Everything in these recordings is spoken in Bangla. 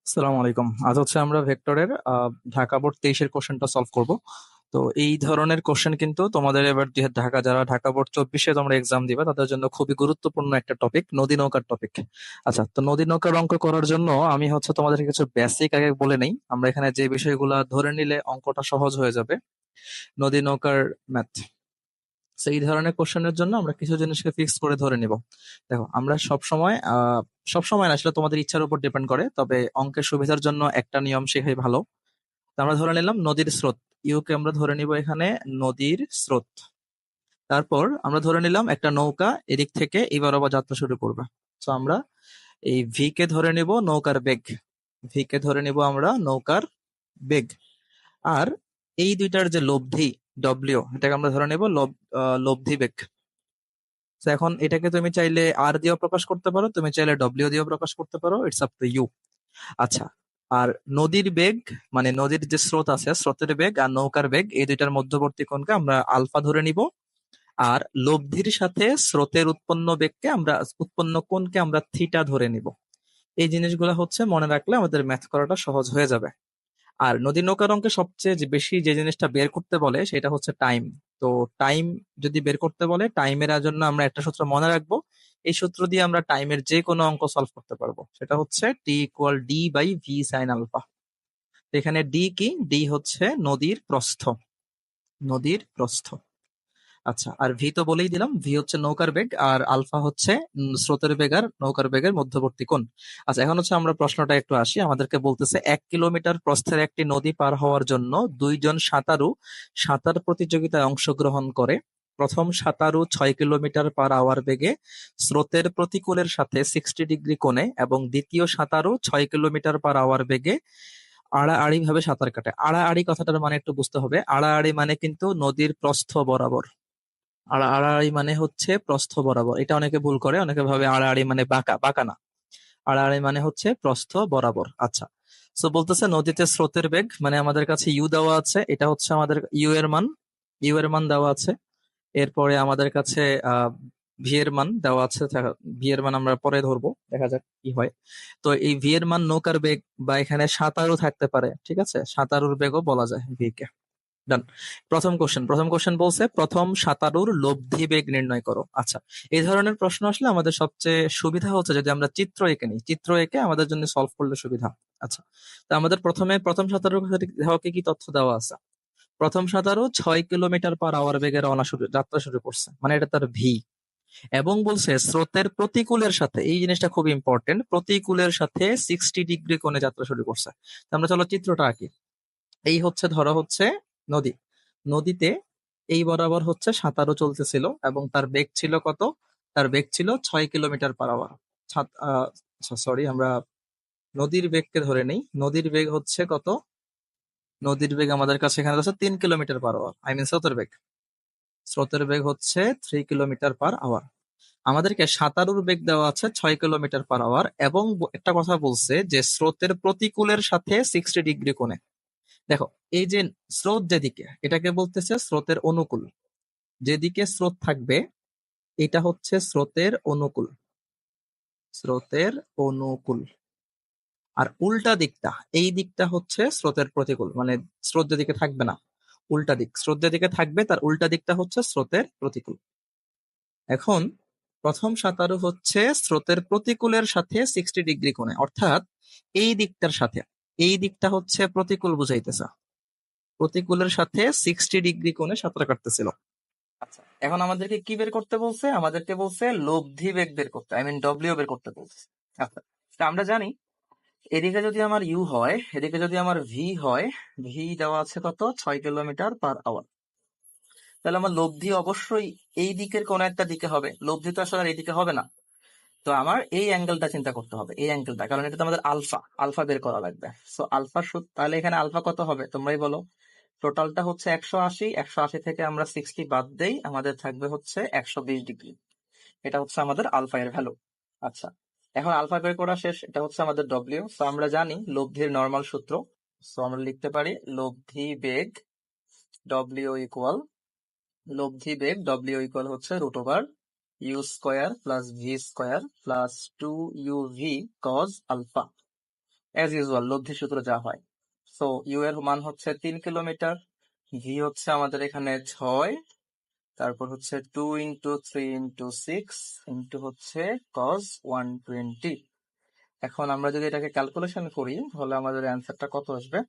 আসসালামু আলাইকুম। আজ হচ্ছে আমরা ভেক্টরের ঢাকা বোর্ড 23-এর কোশ্চেনটা সলভ করব। তো এই ধরনের কোশ্চেন কিন্তু তোমাদের এবার যারা ঢাকা বোর্ড 24-এ তোমরা এক্সাম দিবে তাদের জন্য খুবই গুরুত্বপূর্ণ একটা টপিক, নদী নৌকার টপিক। আচ্ছা, তো নদী নৌকার অঙ্ক করার জন্য আমি হচ্ছে তোমাদের কিছু বেসিক আগে বলে নেই। আমরা এখানে যে বিষয়গুলা ধরে নিলে অঙ্কটা সহজ হয়ে যাবে, নদী নৌকার ম্যাথ। তো এই ধরনের কোশ্চেনের জন্য আমরা কিছু জিনিসকে ফিক্স করে ধরে নিব। দেখো, আমরা সব সময় না, আসলে তোমাদের ইচ্ছার উপর ডিপেন্ড করে, তবে অঙ্কের সুবিধার জন্য একটা নিয়ম শেখাই ভালো। তো আমরা ধরে নিলাম নদীর স্রোত, ইউকে আমরা ধরে নিব এখানে নদীর স্রোত। তারপর আমরা ধরে নিলাম একটা নৌকা এদিক থেকে এবার আবার যাত্রা শুরু করবে। তো আমরা এই ভি কে ধরে নিব নৌকার বেগ, ভি কে ধরে নিব আমরা নৌকার বেগ। আর এই দুইটার যে লব্ধি ডব্লিউ, এটাকে আমরা ধরে নেব লব্ধি বেগ। তো এখন এটাকে তুমি চাইলে আর দিয়েও প্রকাশ করতে পারো, তুমি চাইলে ডব্লিউ দিয়েও প্রকাশ করতে পারো, ইটস আপ টু ইউ। আচ্ছা, আর নদীর বেগ মানে নদীর যে স্রোত আছে, স্রোতের বেগ আর নৌকার বেগ এই দুইটার মধ্যবর্তী কোণকে আমরা আলফা ধরে নিব। আর লব্ধির সাথে স্রোতের উৎপন্ন বেগকে আমরা উৎপন্ন কোণকে আমরা থিটা ধরে নিব। এই জিনিসগুলো হচ্ছে মনে রাখলে আমাদের ম্যাথ করাটা সহজ হয়ে যাবে। আর নদী নৌকার অঙ্কে সবচেয়ে যে বেশি যে জিনিসটা বের করতে বলে সেটা হচ্ছে টাইম। তো টাইম যদি বের করতে বলে, টাইমের জন্য আমরা একটা সূত্র মনে রাখবো। এই সূত্র দিয়ে আমরা টাইমের যে কোনো অঙ্ক সলভ করতে পারবো, সেটা হচ্ছে t equal d by v sine alpha. এখানে ডি কি? ডি হচ্ছে নদীর প্রস্থ, নদীর প্রস্থ। আচ্ছা, আর ভি তো বলেই দিলাম, ভি হচ্ছে নৌকার বেগ, আর আলফা হচ্ছে স্রোতের বেগ আর নৌকার বেগের মধ্যবর্তী কোণ। আচ্ছা, এখন হচ্ছে আমরা প্রশ্নটা একটু আসি। আমাদেরকে বলতেছে 1 কিলোমিটার প্রস্থের একটি নদী পার হওয়ার জন্য দুইজন সাঁতারু সাঁতার প্রতিযোগিতায় অংশগ্রহণ করে। প্রথম সাঁতারু 6 কিলোমিটার পার আওয়ার বেগে স্রোতের প্রতিকূলের সাথে 60 ডিগ্রি কোণে এবং দ্বিতীয় সাঁতারু 6 কিলোমিটার পার আওয়ার বেগে আড়াআড়ি ভাবে সাঁতার কাটে। আড়াআড়ি কথাটার মানে একটু বুঝতে হবে। আড়াআড়ি মানে কিন্তু নদীর প্রস্থ বরাবর। আড়াআড়ি মানে হচ্ছে প্রস্থ বরাবর। এটা অনেকে ভুল করে, অনেকে ভাবে আড়াআড়ি মানে বাঁকা, বাঁকা না। আড়াআড়ি মানে হচ্ছে প্রস্থ বরাবর। আচ্ছা, সো বলতেছে নদীতে স্রোতের বেগ মানে আমাদের কাছে ইউ দেওয়া আছে, এটা হচ্ছে আমাদের ইউ এর মান, ইউ এর মান দেওয়া আছে। এরপরে আমাদের কাছে আহ ভি এর মান দেওয়া আছে। ভি এর মান আমরা পরে ধরবো, দেখা যাক কি হয়। তো এই ভি এর মান নৌকার বেগ বা এখানে সাঁতারু থাকতে পারে, ঠিক আছে, সাঁতারুর বেগও বলা যায় ভি কে। ডান। প্রথম কোশ্চেন বলছে প্রথম সাঁতারুর লব্ধি বেগ নির্ণয় করো। আচ্ছা, এই ধরনের প্রশ্ন আসলে আমাদের সবচেয়ে সুবিধা হচ্ছে যদি আমরা চিত্র এঁকে নিই, চিত্র এঁকে আমাদের জন্য সলভ করলে সুবিধা। আচ্ছা, তো আমাদের প্রথমে প্রথম সাঁতারুর দেওয়া কি তথ্য দেওয়া আছে? প্রথম সাঁতারু 6 কিলোমিটার পার আওয়ার বেগে যাত্রা শুরু করছে, মানে এটা তার ভি। এবং বলছে স্রোতের প্রতিকূলের সাথে, এই জিনিসটা খুব ইম্পর্টেন্ট, প্রতিকূলের সাথে 60 ডিগ্রি কোণে যাত্রা শুরু করছে। তো আমরা চলো চিত্রটা আঁকি। এই হচ্ছে ধরো হচ্ছে নদী, নদীতে এই বরাবর হচ্ছে সাঁতারও চলতেছিল এবং তার বেগ ছিল কত? তার বেগ ছিল 6 কিলোমিটার পার আওয়ার। সরি, আমরা নদীর বেগকে ধরে নেই। নদীর বেগ হচ্ছে কত? নদীর বেগ আমাদের কাছে এখানে আছে 3 kilometre per hour, I mean স্রোতের বেগ। স্রোতের বেগ হচ্ছে 3 কিলোমিটার পার আওয়ার। আমাদেরকে সাঁতারুর বেগ দেওয়া আছে 6 কিলোমিটার পার আওয়ার এবং একটা কথা বলছে যে স্রোতের প্রতিকূলের সাথে 60 ডিগ্রি কোণে। দেখো, এই যে স্রোত যেদিকে, এটাকে বলতেছে স্রোতের অনুকূল। যেদিকে স্রোত থাকবে এটা হচ্ছে স্রোতের অনুকূল, স্রোতের অনুকূল। আর উল্টা দিকটা, এই দিকটা হচ্ছে স্রোতের প্রতিকূল, মানে স্রোত যেদিকে থাকবে না, উল্টা দিক, স্রোত যেদিকে থাকবে তার উল্টা দিকটা হচ্ছে স্রোতের প্রতিকূল। এখন প্রথম সাঁতারু হচ্ছে স্রোতের প্রতিকূলের সাথে 60 ডিগ্রি কোণে, অর্থাৎ এই দিকটার সাথে, এই দিকটা হচ্ছে প্রতিকূল বুঝাইতেছে, প্রতিকূলের সাথে 60 ডিগ্রি কোণে সাঁতার কাটতেছিল। আচ্ছা, এখন আমাদেরকে কি বের করতে বলছে? আমাদেরকে বলছে লব্ধি বেগ বের করতে, আই মিন ডব্লিউ বের করতে বলছে। আচ্ছা, তা আমরা জানি এদিকে যদি আমার ইউ হয়, এদিকে যদি আমার ভি হয়, ভি দেওয়া আছে কত? 6 কিলোমিটার পার আওয়ার। তাহলে আমার লব্ধি অবশ্যই এই দিকের কোন একটা দিকে হবে, লব্ধি তো আসলে আর এইদিকে হবে না। তো আমার এই অ্যাঙ্গেলটা চিন্তা করতে হবে, এই অ্যাঙ্গেলটা, কারণ এটা তো আমাদের আলফা, আলফা বের করা লাগবে। সো আলফা, তাহলে এখানে আলফা কত হবে তোমরাই বলো। টোটালটা হচ্ছে 180, 180 থেকে আমরা 60 বাদ দেই, আমাদের থাকবে হচ্ছে 120 ডিগ্রি। এটা হচ্ছে আমাদের আলফা এর ভ্যালু। আচ্ছা, এখন আলফা বের করা শেষ, এটা হচ্ছে আমাদের ডব্লিউ। সো আমরা জানি লব্ধির নরমাল সূত্র। সো আমরা লিখতে পারি লব্ধি বেগ ডব্লিউ ইকুয়াল, লব্ধি বেগ ডব্লিউ ইকুয়াল হচ্ছে √/, u square plus v square plus 2uv cos alpha. As usual লব্ধি সূত্র যা হয়। সো ইউ এর মান হচ্ছে 3 কিলোমিটার, ভি হচ্ছে আমাদের এখানে 6, তারপর হচ্ছে 2 × 3 × 6 ইন্টু হচ্ছে cos 120। এখন আমরা যদি এটাকে ক্যালকুলেশন করি তাহলে আমাদের অ্যান্সারটা কত আসবে?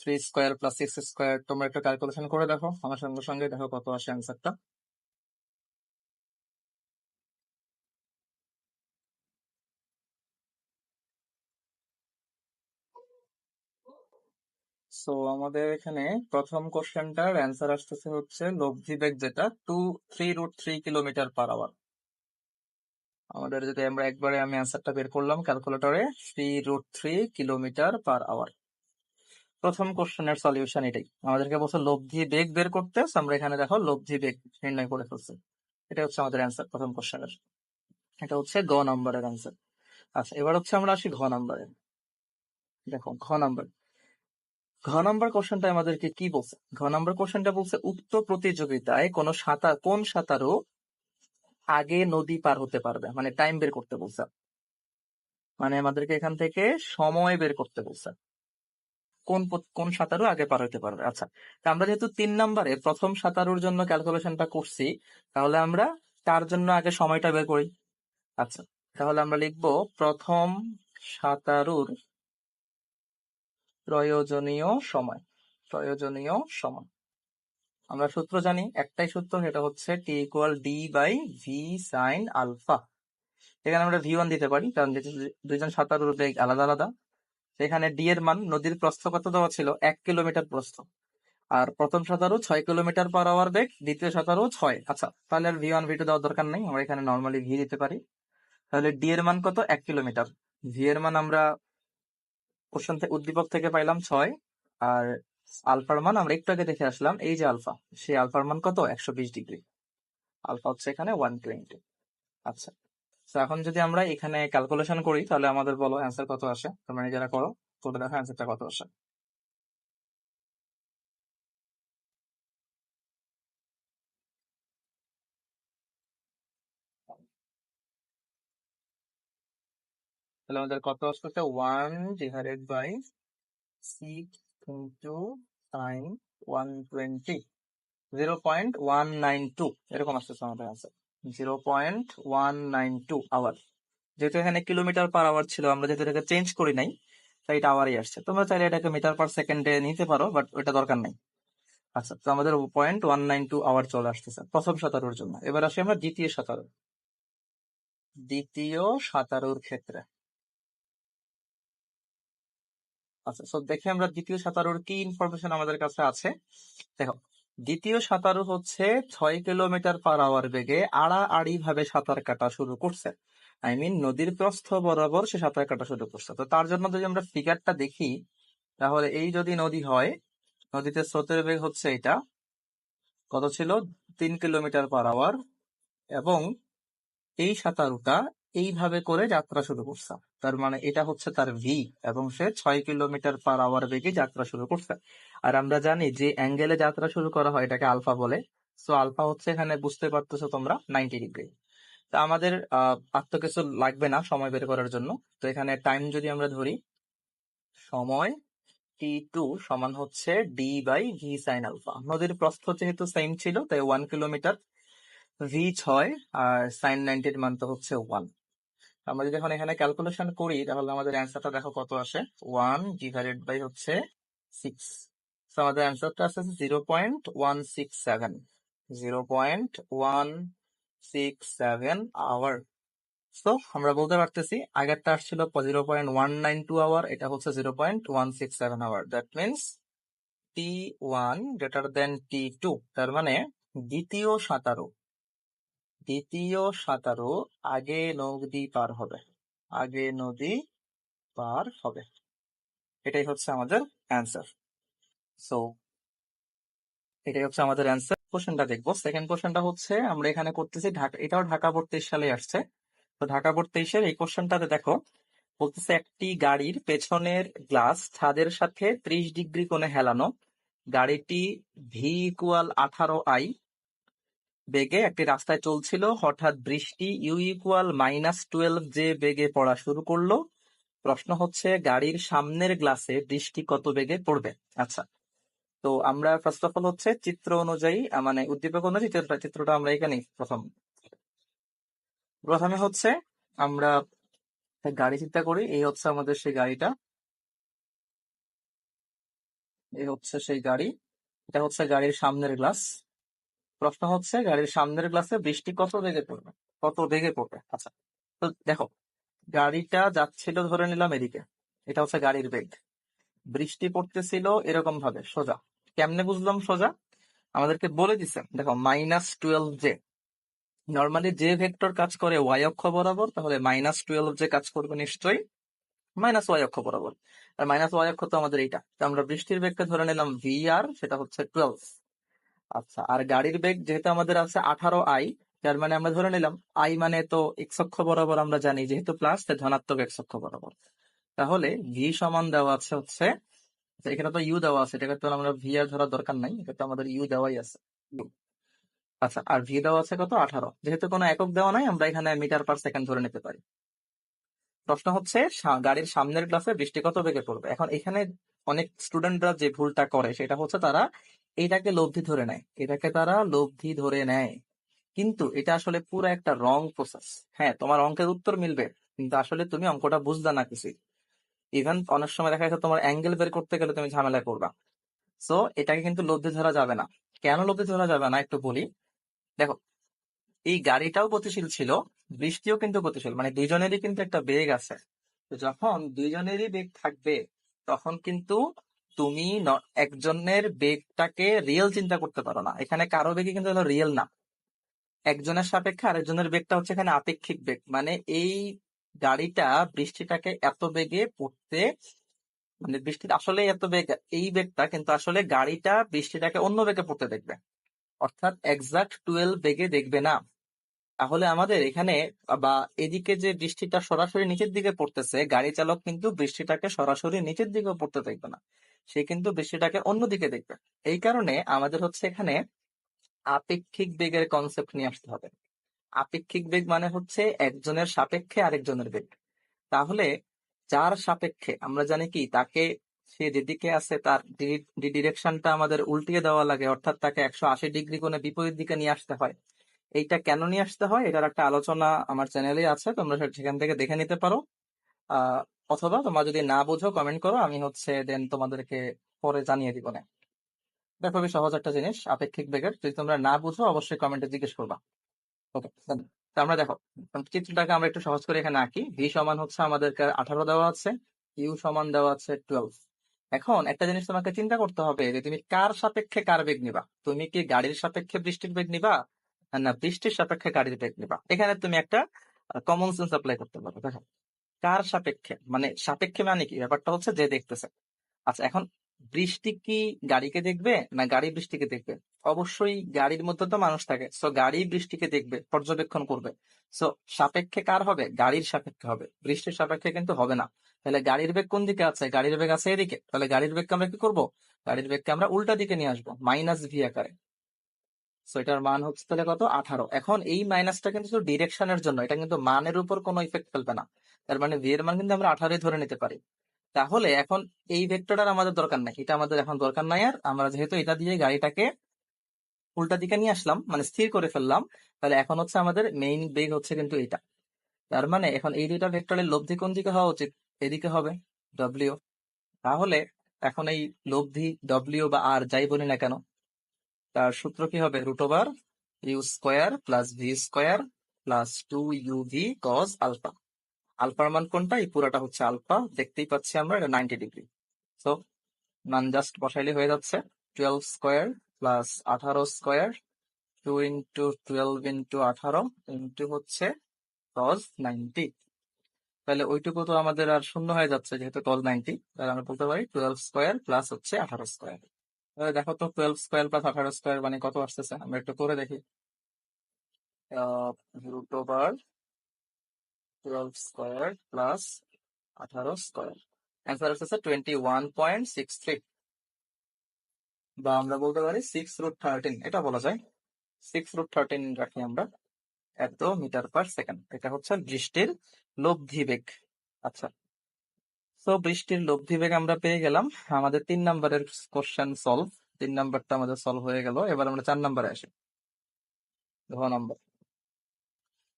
3² + 6²। তোমরা একটু ক্যালকুলেশন করে দেখো আমার সঙ্গে সঙ্গে, দেখো কত আসে অ্যান্সারটা। সো আমাদের এখানে প্রথম কোশ্চেনটার অ্যান্সার আসতেছে হচ্ছে লব্ধি বেগ, যেটা 3√3 কিলোমিটার/আওয়ার। আমাদের যদি আমরা একবারে আমি অ্যান্সারটা বের করলাম ক্যালকুলেটরে, 3√3 কিলোমিটার/আওয়ার। প্রথম কোশ্চেনের সলিউশন এটাই, আমাদেরকে বলছে লব্ধি বেগ বের করতে, so আমরা এখানে দেখো লব্ধি বেগ নির্ণয় করে ফেলছি। এটা হচ্ছে আমাদের অ্যান্সার প্রথম কোশ্চেনের। এটা হচ্ছে গ নাম্বারের অ্যান্সার। আচ্ছা, এবার হচ্ছে আমরা আসি ঘ নাম্বারে। দেখো ঘ নাম্বার কোশ্চেনটা আমাদেরকে কি বলছে? ঘ নাম্বার কোশ্চেনটা বলছে উক্ত প্রতিযোগিতায় কোন সাঁতারু আগে নদী পার হতে পারবে, মানে টাইম বের করতে বলছে, মানে আমাদেরকে এখান থেকে সময় বের করতে বলছে কোন সাঁতারু আগে পার হতে পারবে। আচ্ছা, তা আমরা যেহেতু 3 নম্বরে প্রথম সাঁতারুর জন্য ক্যালকুলেশনটা করছি, তাহলে আমরা তার জন্য আগে সময়টা বের করি। আচ্ছা, তাহলে আমরা লিখবো প্রথম সাঁতারুর প্রয়োজনীয় সময়। আমরা সূত্র জানি, একটাই সূত্র, সেটা হচ্ছে T = D/V sin α। এখানে আমরা V1 দিতে পারি, কারণ দুইজন সাঁতারুর বেগ আলাদা আলাদা। সেখানে ডি এর মান, নদীর প্রস্থ কত দেওয়া ছিল? 1 কিলোমিটার প্রস্থ। আর প্রথম সাঁতারু 6 কিলোমিটার/আওয়ার বেগ, দ্বিতীয় সাঁতারু 6। আচ্ছা, তাহলে আর V1 V2 দেওয়ার দরকার নেই, আমরা এখানে নর্মালি ভি দিতে পারি। তাহলে ডি এর মান কত? 1 কিলোমিটার। ভি এর মান আমরা কোশ্চেন থেকে, উদ্দীপক থেকে পাইলাম 6। আর আলফার মান আমরা একটু আগে দেখে আসলাম, এই যে আলফা, সেই আলফার মান কত? 120 ডিগ্রি। আলফা হচ্ছে এখানে 120। আচ্ছা, তো এখন যদি আমরা এখানে ক্যালকুলেশন করি তাহলে আমাদের বলো অ্যান্সার কত আসে? তোমরা নিজেরা করো, করে দেখো অ্যান্সারটা কত আসে। তাহলে আমাদের কত আসতেছে? 1/6 × sin 120, 0.192 এরকম আসতেছে আমাদের অ্যান্সার। 0.192 আওয়ার। যেহেতু এখানে কিলোমিটার/আওয়ার ছিল, আমরা যেহেতু এটাকে চেঞ্জ করি নাই, তাই এটা আওয়ারই আসছে। তোমরা চাইলে এটাকে মিটার/সেকেন্ডে নিতে পারো, বাট ওইটা দরকার নেই। আচ্ছা, তো আমাদের 0.192 আওয়ার চলে আসতেছে প্রথম সাঁতারুর জন্য। এবার আসি আমরা দ্বিতীয় সাঁতারুর ক্ষেত্রে। আচ্ছা, তো দেখে আমরা দ্বিতীয় সাঁতারুর কি ইনফরমেশন আমাদের কাছে আছে। দেখো, দ্বিতীয় সাঁতারু হচ্ছে 6 কিলোমিটার/আওয়ার বেগে আড়াআড়ি ভাবে সাঁতার কাটা শুরু করছে। আই মিন নদীর প্রস্থ বরাবর সে সাঁতার কাটা শুরু করছে। তো তার জন্য যদি আমরা ফিগারটা দেখি, তাহলে এই যদি নদী হয়, নদীতে স্রোতের বেগ হচ্ছে এটা, কত ছিল? 3 কিলোমিটার/আওয়ার। এবং এই সাঁতারুটা এইভাবে করে যাত্রা শুরু করছে, তার মানে এটা হচ্ছে তার ভি, এবং সে 6 কিলোমিটার/আওয়ার বেগে যাত্রা শুরু করছে। আর আমরা জানি যে অ্যাঙ্গেলে যাত্রা শুরু করা হয় এটাকে আলফা বলে। সো আলফা হচ্ছে, এখানে বুঝতে পারতেছো তোমরা, 90 ডিগ্রি। তা আমাদের আর তো কিছু লাগবে না সময় বের করার জন্য। তো এখানে টাইম যদি আমরা ধরি, সময় T2 সমান হচ্ছে D/V sin α। নদীর প্রস্থ যেহেতু সেম ছিল, তাই 1 কিলোমিটার, ভি 6, আর সাইন 90-র মান তো হচ্ছে 1। আমরা যদি এখন এখানে ক্যালকুলেশন করি তাহলে আমাদের অ্যান্সারটা দেখো কত আসে। 1/6। তো আমাদের অ্যান্সারটা আসছে 0.167। 0.167 আওয়ার। তো আমরা বলতে পারতেছি আগেরটা আসছিল 0.192 আওয়ার, এটা হচ্ছে 0.167 hour. That means T1 greater than T2। তার মানে দ্বিতীয় সাঁতারু দ্বিতীয় সাঁতারু আগে নদী পার হবে, আগে নদী পার হবে। এটাই হচ্ছে আমাদের অ্যান্সার। সো এটাই হচ্ছে আমাদের অ্যান্সার। কোশ্চেনটা দেখবো, সেকেন্ড কোশ্চেনটা হচ্ছে আমরা এখানে করতেছি ঢাকা, এটাও ঢাকা বোর্ড 23 সালে আসছে। তো ঢাকা বোর্ড 23-এর এই কোশ্চেনটাতে দেখো, বলতেছে একটি গাড়ির পেছনের গ্লাস ছাদের সাথে 30 ডিগ্রি কোণে হেলানো। গাড়িটি V = 18I বেগে একটি রাস্তায় চলছিল। হঠাৎ বৃষ্টি U = -12 যে বেগে পড়া শুরু করলো। প্রশ্ন হচ্ছে গাড়ির সামনের গ্লাসে বৃষ্টি কত বেগে পড়বে। আচ্ছা, তো আমরা ফার্স্ট অফ অল হচ্ছে চিত্র অনুযায়ী মানে উদ্দীপক অনুযায়ী চিত্রটা আমরা এখানে প্রথমে হচ্ছে আমরা একটা গাড়ি চিন্তা করি। এই হচ্ছে আমাদের সেই গাড়িটা, এই হচ্ছে সেই গাড়ি, এটা হচ্ছে গাড়ির সামনের গ্লাস। প্রশ্ন হচ্ছে গাড়ির সামনের গ্লাসে বৃষ্টি কত বেগে পড়বে, কত বেগে পড়বে। আচ্ছা, তো দেখো গাড়িটা যাচ্ছিল ধরে নিলাম এদিকে, এটা হচ্ছে গাড়ির বেগ। বৃষ্টি পড়তেছিল এরকম ভাবে সোজা। কেমনে বুঝলাম সোজা? আমাদেরকে বলে দিছে, দেখো -12 জে। নর্মালি যে ভেক্টর কাজ করে ওয়াই অক্ষ বরাবর, তাহলে -12 যে কাজ করবে নিশ্চয়ই ওয়াই অক্ষ বরাবর। আর ওয়াই অক্ষ তো আমাদের এইটা, তো আমরা বৃষ্টির বেগকে ধরে নিলাম ভি আর, সেটা হচ্ছে 12। আচ্ছা, আর গাড়ির বেগ যেহেতু আমাদের আছে 18 আই, তার মানে আমরা ধরে নিলাম আই মানে তো এক্স অক্ষ বরাবর, আমরা জানি যেহেতু প্লাস, তাই ধনাত্মক এক্স অক্ষ বরাবর। তাহলে ভি সমান দেওয়া আছে হচ্ছে, আচ্ছা, এখানে তো ইউ দেওয়া আছে, এটাকে তো আমরা ভি আর ধরার দরকার নাই, এটা তো আমাদের ইউ দেওয়াই আছে। আচ্ছা, আর ভি দেওয়া আছে কত, 18। যেহেতু কোনো একক দেওয়া নাই, আমরা এখানে মিটার পার সেকেন্ড ধরে নিতে পারি। প্রশ্ন হচ্ছে গাড়ির সামনের গ্লাসে বৃষ্টি কত বেগে পড়বে। এখন এখানে অনেক স্টুডেন্টরা যে ভুলটা করে সেটা হচ্ছে তারা এইটাকে লব্ধি ধরে নেয়, এটাকে তারা লব্ধি ধরে নেয়, কিন্তু এটা আসলে পুরো একটা রং প্রসেস। হ্যাঁ, তোমার অঙ্কের উত্তর মিলবে, কিন্তু আসলে তুমি অঙ্কটা বুঝলা না কিছু। ইভেন অনেক সময় দেখা যাচ্ছে তোমার অ্যাঙ্গেল বের করতে গেলে তুমি ঝামেলায় পড়বা। সো এটাকে কিন্তু লব্ধি ধরা যাবে না। কেন লব্ধি ধরা যাবে না একটু বলি। দেখো, এই গাড়িটাও গতিশীল ছিল, বৃষ্টিও কিন্তু গতিশীল, মানে দুইজনেরই কিন্তু একটা বেগ আছে। তো যখন দুইজনেরই বেগ থাকবে, তখন কিন্তু তুমি একজনের বেগটাকে রিয়েল চিন্তা করতে পারো না। এখানে কারো বেগই কিন্তু রিয়েল না, একজনের সাপেক্ষে আরেকজনের বেগটা হচ্ছে এখানে আপেক্ষিক বেগ। মানে এই গাড়িটা বৃষ্টিটাকে এত বেগে পড়তে, মানে বৃষ্টির আসলে এত বেগ, এই বেগটা কিন্তু আসলে গাড়িটা বৃষ্টিটাকে অন্য বেগে পড়তে দেখবে, অর্থাৎ এক্সাক্ট 12 বেগে দেখবে না। তাহলে আমাদের এখানে বা এদিকে যে বৃষ্টিটা সরাসরি নিচের দিকে পড়তেছে, গাড়ি চালক কিন্তু বৃষ্টিটাকে সরাসরি নিচের দিকে পড়তে দেখবে না, সে কিন্তু বৃষ্টিটাকে অন্যদিকে দেখবে। এই কারণে আমাদের হচ্ছে এখানে আপেক্ষিক বেগের কনসেপ্ট নিয়ে আসতে হবে। আপেক্ষিক বেগ মানে হচ্ছে একজনের সাপেক্ষে আরেকজনের বেগ। তাহলে যার সাপেক্ষে আমরা জানি কি, তাকে, সে যেদিকে আছে তার ডিরেকশনটা আমাদের উল্টিয়ে দেওয়া লাগে, অর্থাৎ তাকে 180 ডিগ্রি কোণে বিপরীত দিকে নিয়ে আসতে হয়। এইটা কেন নিয়ে আসতে হয়, এটার একটা আলোচনা আমার চ্যানেলে আছে, তোমরা সেখান থেকে দেখে নিতে পারো। আহ অথবা তোমরা যদি না বুঝো কমেন্ট করো, আমি হচ্ছে দেন তোমাদেরকে পরে জানিয়ে দিব না। এটা খুবই সহজ একটা জিনিস আপেক্ষিক বেগের, যদি তোমরা না বুঝো অবশ্যই কমেন্টে জিজ্ঞেস করবা। ওকে, তো আমরা দেখো চিত্রটাকে আমরা একটু সহজ করে এখানে আঁকি। ভি সমান হচ্ছে আমাদেরকে 18 দেওয়া আছে, ইউ সমান দেওয়া আছে 12। এখন একটা জিনিস তোমাকে চিন্তা করতে হবে যে তুমি কার সাপেক্ষে কার বেগ নিবা। তুমি কি গাড়ির সাপেক্ষে বৃষ্টির বেগ নিবা, না বৃষ্টির সাপেক্ষে গাড়ির বেগ নিবা। এখানে তুমি একটা কমন সেন্স অ্যাপ্লাই করতে পারো। দেখো, কার সাপেক্ষে, মানে সাপেক্ষে মানে কি, ব্যাপারটা হচ্ছে যে দেখতেছে। আচ্ছা, এখন বৃষ্টি কি গাড়িকে দেখবে, না গাড়ি বৃষ্টিকে দেখবে? অবশ্যই গাড়ির মধ্যে তো মানুষ থাকে, সো গাড়ি বৃষ্টিকে দেখবে, পর্যবেক্ষণ করবে। সো সাপেক্ষে কার হবে, গাড়ির সাপেক্ষে হবে, বৃষ্টির সাপেক্ষে কিন্তু হবে না। তাহলে গাড়ির বেগ কোন দিকে আছে, গাড়ির বেগ আছে এদিকে, তাহলে গাড়ির বেগকে আমরা কি করব, গাড়ির বেগকে আমরা উল্টা দিকে নিয়ে আসবো, -ভি আকারে। সো এটার মান হচ্ছে তাহলে কত, 18। এখন এই মাইনাসটা কিন্তু শুধু ডিরেকশনের জন্য, এটা কিন্তু মানের উপর কোনো ইফেক্ট ফেলবে না। তার মানে ভি এর মান কিন্তু আমরা 18 ধরে নিতে পারি। তাহলে এখন এই ভেক্টরটার আমাদের দরকার নাই, এটা আমাদের এখন দরকার নাই। আর আমরা যেহেতু এটা দিয়ে গাড়িটাকে উল্টা দিকে নিয়ে আসলাম, মানে স্থির করে ফেললাম, তাহলে এখন হচ্ছে আমাদের মেইন বেগ হচ্ছে কিন্তু এটা। তার মানে এখন এই দুইটা ভেক্টরের লব্ধি কোন দিকে হওয়া উচিত, এদিকে হবে, ডব্লিউ। তাহলে এখন এই লব্ধি ডব্লিউ বা আর যাই বলি না কেন, তার সূত্র কি হবে, √, u square plus v square plus 2 UV cos alpha. আলফার মান কোনটা, এই পুরাটা হচ্ছে আলফা, দেখতেই পাচ্ছি আমরা, এটা 90 ডিগ্রি। সো মান জাস্ট বসাইলে হয়ে যাচ্ছে 12 স্কোয়ার প্লাস 18 স্কোয়ার, 2 × 12 × 18 ইন্টু হচ্ছে cos 90। তাহলে ওইটুকু তো আমাদের আর শূন্য হয়ে যাচ্ছে যেহেতু cos 90, তাহলে আমরা বলতে পারি 12 স্কোয়ার প্লাস হচ্ছে 18 স্কোয়ার। তাহলে দেখো তো 12 স্কোয়ার প্লাস 18 স্কোয়ার মানে কত আসতেছে, আমরা একটু করে দেখি। √, 12 স্কোয়ার প্লাস 18 স্কোয়ার, অ্যান্সার আসতেছে 21.63, বা আমরা বলতে পারি 6√13, এটা বলা যায়। 6√13 রাখি আমরা, এত মিটার পার সেকেন্ড। এটা হচ্ছে বৃষ্টির লব্ধি বেগ। আচ্ছা, তো বৃষ্টির লব্ধি বেগ আমরা পেয়ে গেলাম। আমাদের 3 নম্বরের কোশ্চেন সলভ। 3 নাম্বারটা আমাদের সলভ হয়ে গেল। এবার আমরা 4 নম্বরে আসি। ঘ নম্বর।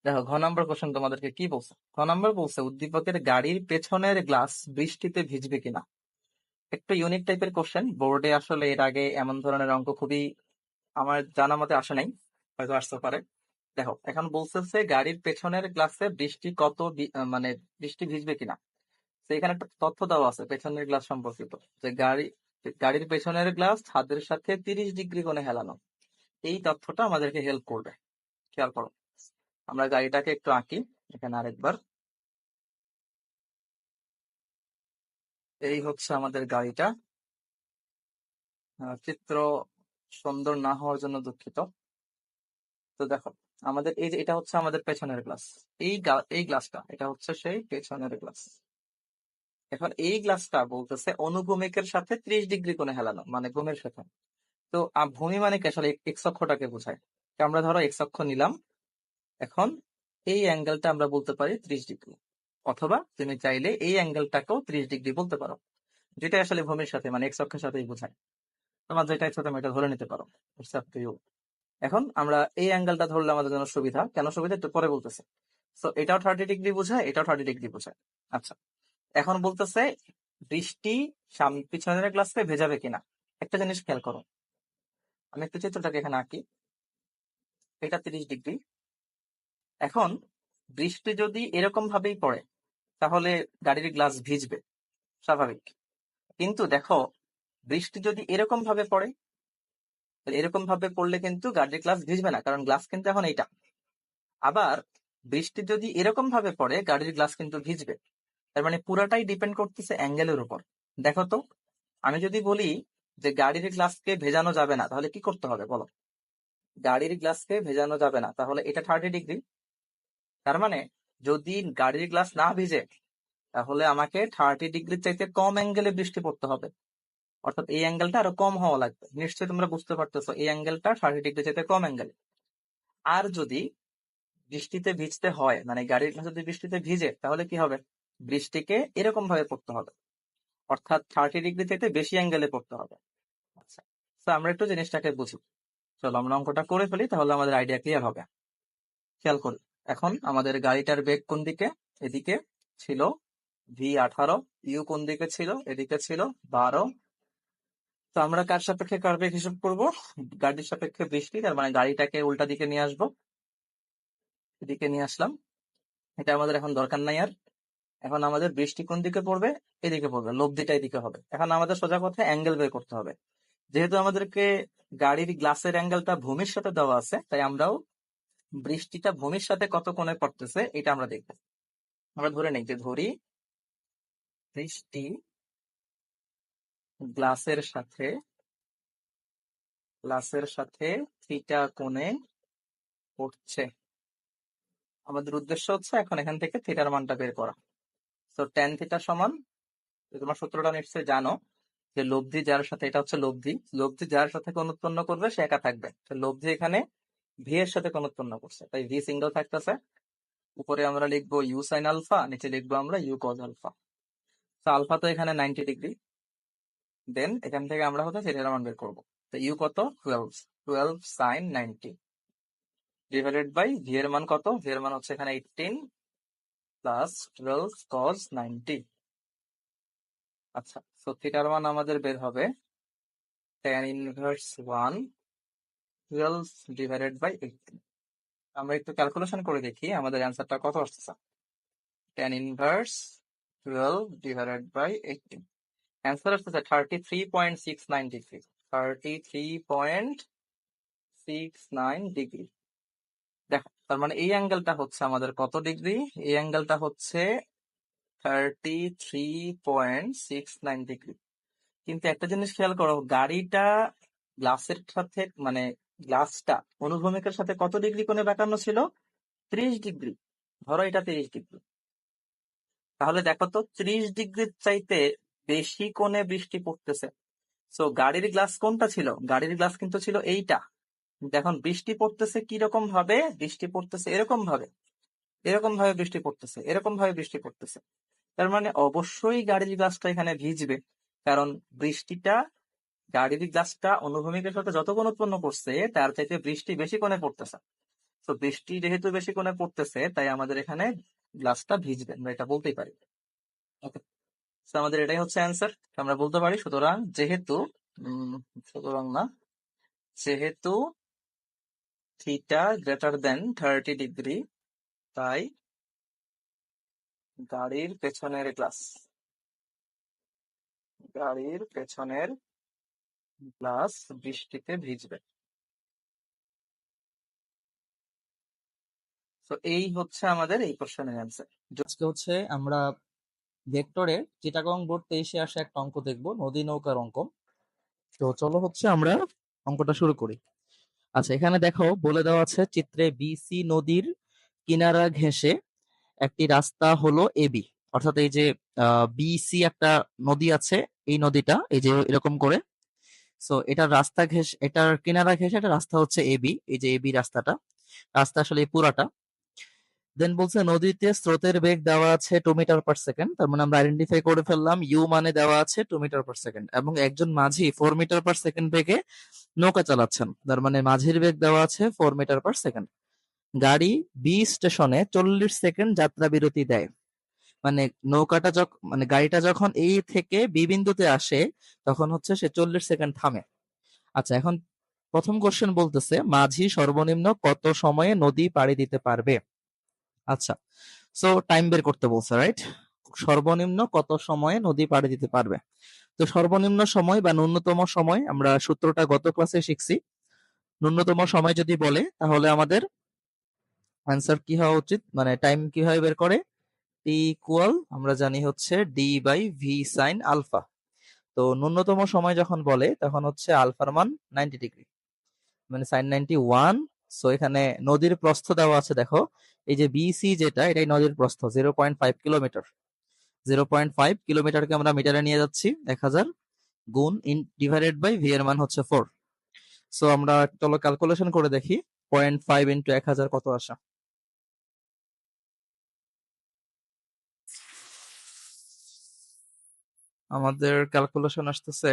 দেখো, ঘ নম্বর কোশ্চেন তোমাদেরকে কি বলছে। ঘ নম্বর বলছে উদ্দীপকের গাড়ির পেছনের গ্লাস বৃষ্টিতে ভিজবে কিনা। একটু ইউনিক টাইপের কোশ্চেন। বোর্ডে আসলে এর আগে এমন ধরনের অঙ্ক খুবই আমার জানা মতে আসে নাই, হয়তো আসতে পারে। দেখো, এখন বলতেছে গাড়ির পেছনের গ্লাসে বৃষ্টি কত মানে বৃষ্টি ভিজবে কিনা। তো এখানে একটা তথ্য দেওয়া আছে পেছনের গ্লাস সম্পর্কিত, যে গাড়ির পেছনের গ্লাস ছাদের সাথে 30 ডিগ্রি কোণে হেলানো। এই তথ্যটা আমাদেরকে হেল্প করবে। খেয়াল করো, আমরা গাড়িটাকে একটু আঁকি এখানে আরেকবার। এই হচ্ছে আমাদের গাড়িটা। চিত্র সুন্দর না হওয়ার জন্য দুঃখিত। তো দেখো, আমাদের এই যে এটা হচ্ছে আমাদের পেছনের গ্লাস। এই গ্লাসটা, এটা হচ্ছে সেই পেছনের গ্লাস। এখন এই গ্লাসটা বলতেছে অনুভূমিকের সাথে 30 ডিগ্রি কোণে হেলানো, মানে ভূমির সাথে। তো ভূমি মানে কি আসলে এক্স অক্ষটাকে বোঝায়। তো আমরা ধরো এক্স অক্ষ নিলাম। এখন এই অ্যাঙ্গেলটা আমরা বলতে পারি 30 ডিগ্রি, অথবা তুমি চাইলে এই অ্যাঙ্গেলটাকেও 30 ডিগ্রি বলতে পারো, যেটা আসলে ভূমির সাথে মানে এক্স অক্ষের সাথেই বোঝায়। তোমার যেটা ইচ্ছা তুমি এটা ধরে নিতে পারো। It's up to you। এখন আমরা এই অ্যাঙ্গেলটা ধরলে আমাদের জন্য সুবিধা। কেন সুবিধা একটু পরে বলতেছে। তো এটাও 30 ডিগ্রি বোঝায়, এটাও 30 ডিগ্রি বোঝায়। আচ্ছা, এখন বলতেছে বৃষ্টি পিছনের গ্লাসকে ভেজাবে কিনা। একটা জিনিস খেয়াল করো, আমি একটু চিত্রটাকে এখানে আঁকি। এটা 30 ডিগ্রি। এখন বৃষ্টি যদি এরকম ভাবেই পড়ে তাহলে গাড়ির গ্লাস ভিজবে, স্বাভাবিক। কিন্তু দেখো, বৃষ্টি যদি এরকম ভাবে পড়ে, তাহলে এরকম ভাবে পড়লে কিন্তু গাড়ির গ্লাস ভিজবে না, কারণ গ্লাস কিন্তু এখন এইটা। আবার বৃষ্টি যদি এরকম ভাবে পড়ে, গাড়ির গ্লাস কিন্তু ভিজবে। তার মানে পুরাটাই ডিপেন্ড করতেছে অ্যাঙ্গেলের উপর। দেখো তো, আমি যদি বলি যে গাড়ির গ্লাসকে ভেজানো যাবে না, তাহলে কি করতে হবে বলো। গাড়ির গ্লাসকে ভেজানো যাবে না, তাহলে এটা 30 ডিগ্রি। তার মানে যদি গাড়ির গ্লাস না ভিজে, তাহলে আমাকে 30 ডিগ্রির চাইতে কম অ্যাঙ্গেলে বৃষ্টি পড়তে হবে। অর্থাৎ এই অ্যাঙ্গেলটা আরো কম হওয়া লাগবে। নিশ্চয়ই তোমরা বুঝতে পারতেছো, এই অ্যাঙ্গেলটা 30 ডিগ্রি চাইতে কম অ্যাঙ্গেল। আর যদি বৃষ্টিতে ভিজতে হয়, মানে গাড়ির গ্লাস যদি বৃষ্টিতে ভিজে, তাহলে কি হবে, বৃষ্টিকে এরকম ভাবে পড়তে হবে, অর্থাৎ 30 ডিগ্রি থেকে বেশি অ্যাঙ্গেলে পড়তে হবে। আচ্ছা, তো আমরা একটু জিনিসটাকে বুঝি। চলো আমরা অঙ্কটা করে ফেলি, তাহলে আমাদের আইডিয়া ক্লিয়ার হবে। খেয়াল করি, এখন আমাদের গাড়িটার বেগ কোন দিকে, এদিকে ছিল v18। ইউ কোন দিকে ছিল, এদিকে ছিল 12। তো আমরা কার সাপেক্ষে কার বেগ হিসাব করবো, গাড়ির সাপেক্ষে বৃষ্টি। তার মানে গাড়িটাকে উল্টা দিকে নিয়ে আসবো, এদিকে নিয়ে আসলাম। এটা আমাদের এখন দরকার নাই আর। এখন আমাদের বৃষ্টি কোন দিকে পড়বে, এদিকে পড়বে, লব্ধিটা এদিকে হবে। এখন আমাদের সোজা কথা অ্যাঙ্গেল বের করতে হবে। যেহেতু আমাদেরকে গাড়ির গ্লাসের অ্যাঙ্গেলটা ভূমির সাথে দেওয়া আছে, তাই আমরাও বৃষ্টিটা ভূমির সাথে কত কোণে পড়তেছে এটা আমরা দেখবো। আমরা ধরে নেই, যে ধরি বৃষ্টি গ্লাসের সাথে থিটা কোণে পড়ছে। আমাদের উদ্দেশ্য হচ্ছে এখন এখান থেকে থিটার মানটা বের করা। তো ট্যান থিটা সমান, তোমার সূত্রটা নিশ্চয়ই জানো, যে লব্ধি যার সাথে, এটা হচ্ছে লব্ধি, লব্ধি যার সাথে কোণ উৎপন্ন করবে সে একা থাকবে। তো লব্ধি এখানে ভি এর সাথে কোণ উৎপন্ন করছে, তাই ভি সিঙ্গেল থাকতেছে। উপরে আমরা লিখবো ইউ সাইন আলফা, নিচে লিখবো আমরা ইউ কজ আলফা। তো আলফা তো এখানে 90 ডিগ্রি। দেন এখান থেকে আমরা হচ্ছে থিটার মান বের করবো। তো ইউ কত, 12 সাইন 90 ডিভাইডেড বাই ভি এর মান কত, ভি এর মান হচ্ছে এখানে 18 প্লাস 12 কজ 90। আচ্ছা, তো থিটার মান আমাদের বের হবে tan ইনভার্স 1 12 ডিভাইডেড বাই 18। আমরা একটু ক্যালকুলেশন করে দেখি আমাদের অ্যান্সারটা কত আসতেছে। tan inverse 12 divided by 18, answer আসতেছে 33.69 ডিগ্রি। 33.69 ডিগ্রি। দেখো, তার মানে এই অ্যাঙ্গেলটা হচ্ছে আমাদের কত ডিগ্রি, এই অ্যাঙ্গেলটা হচ্ছে 33.69 ডিগ্রি। কিন্তু একটা জিনিস খেয়াল করো, গাড়িটা গ্লাসের সাথে মানে গ্লাসটা অনুভূমিকের সাথে কত ডিগ্রি কোণে বাঁকানো ছিল, 30 ডিগ্রি। ধরো এটা 30 ডিগ্রি, তাহলে দেখো তো 30 ডিগ্রির চাইতে বেশি কোণে বৃষ্টি পড়তেছে। সো গাড়ির গ্লাস কোনটা ছিল, গাড়ির গ্লাস কিন্তু ছিল এইটা। এখন বৃষ্টি পড়তেছে কিরকম ভাবে, বৃষ্টি পড়তেছে এরকম ভাবে, এরকম ভাবে বৃষ্টি পড়তেছে, এরকম ভাবে বৃষ্টি পড়তেছে। তার মানে অবশ্যই গাড়ির গ্লাসটা এখানে ভিজবে, কারণ বৃষ্টিটা গাড়ির গ্লাসটা অনুভূমিকের সাথে যত কোণ উৎপন্ন করছে তার চাইতে বৃষ্টি বেশি কোণে পড়তেছে। তো বৃষ্টি যেহেতু বেশি কোণে পড়তেছে তাই আমাদের এখানে গ্লাসটা ভিজবে, আমরা এটা বলতেই পারি। ওকে, আমাদের এটাই হচ্ছে অ্যান্সার, আমরা বলতে পারি। সুতরাং যেহেতু সুতরাং না, যেহেতু থিটা গ্রেটার দেন 30 ডিগ্রি, তাই গাড়ির পেছনের গ্লাস বৃষ্টিতে ভিজবে। তো এই হচ্ছে আমাদের এই কোশ্চেনের অ্যান্সার। আজকে হচ্ছে আমরা ভেক্টরের চিটাগং বোর্ড 23-এ আসা একটা অঙ্ক দেখবো, নদী নৌকার অঙ্ক। তো চলো হচ্ছে আমরা অঙ্কটা শুরু করি। আচ্ছা, এখানে দেখো বলে দেওয়া আছে চিত্রে বিসি নদীর কিনারা ঘেঁষে একটি রাস্তা হলো এবি। অর্থাৎ এই যে বিসি একটা নদী আছে, এই নদীটা এই যে এরকম করে, সো এটার রাস্তা ঘেঁষে, এটার কিনারা ঘেঁষে একটা রাস্তা হচ্ছে এবি, এই যে এবি রাস্তাটা, রাস্তা আসলে এই পুরাটা। দেন বলছে নদীতে স্রোতের বেগ দেওয়া আছে 2 মিটার/সেকেন্ড, তার মানে আমরা আইডেন্টিফাই করে ফেললাম ইউ মানে দেওয়া আছে 2 মিটার/সেকেন্ড, এবং একজন মাঝি 4 মিটার/সেকেন্ড বেগে নৌকা চালাচ্ছেন, তার মানে মাঝির বেগ দেওয়া আছে 4 মিটার/সেকেন্ড। গাড়ি বি স্টেশনে 40 সেকেন্ড যাত্রা বিরতি দেয়, মানে নৌকাটা যখন, মানে গাড়িটা যখন এই থেকে বি বিন্দুতে আসে তখন হচ্ছে সে 40 সেকেন্ড থামে। আচ্ছা, এখন প্রথম কোশ্চেন বলতেছে মাঝি সর্বনিম্ন কত সময়ে নদী পাড়ি দিতে পারবে। আচ্ছা, সো টাইম বের করতে বলছে, রাইট? সর্বনিম্ন কত সময়ে নদী পাড়ি দিতে পারবে। তো সর্বনিম্ন সময় বা ন্যূনতম সময় আমরা সূত্রটা গত ক্লাসে শিখছি। ন্যূনতম সময় যদি বলে তাহলে আমাদের আনসার কি হওয়া উচিত, মানে টাইম কিভাবে বের করে, টি ইকুয়াল আমরা জানি হচ্ছে d by v sine alpha. তো ন্যূনতম সময় যখন বলে তখন হচ্ছে আলফার মান 90 ডিগ্রি, মানে সাইন 91। সো এখানে নদীর প্রস্থ দেওয়া আছে, দেখো এই যে বিসি যেটা, এটাই নদীর প্রস্থ 0.5 কিলোমিটার। 0.5 কিলোমিটারকে আমরা মিটারে নিয়ে যাচ্ছি 1000 গুণ ডিভাইডেড বাই ভি এর মান হচ্ছে 4। সো আমরা চলো ক্যালকুলেশন করে দেখি 0.5 ইন্টু 1000 কত আসে। আমাদের ক্যালকুলেশন আসতেছে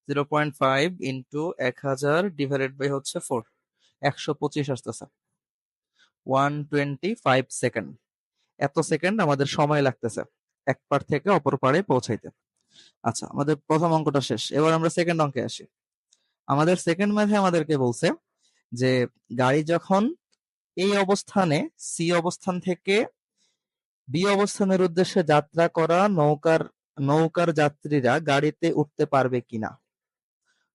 0.5 ইন্টু 1000 ডিভাইডেড বাই হচ্ছে 4, 125 আসতেছে, 125 সেকেন্ড। এত সেকেন্ড আমাদের সময় লাগতেছে এক পার থেকে অপর পারে পৌঁছাইতে। আচ্ছা, আমাদের প্রথম অঙ্কটা শেষ, এবার আমরা সেকেন্ড অঙ্কে আসি। আমাদের সেকেন্ড ম্যাথে আমাদেরকে বলছে যে গাড়ি যখন এই অবস্থানে সি অবস্থান থেকে বি অবস্থানের উদ্দেশ্যে যাত্রা করা নৌকার যাত্রীরা গাড়িতে উঠতে পারবে কিনা।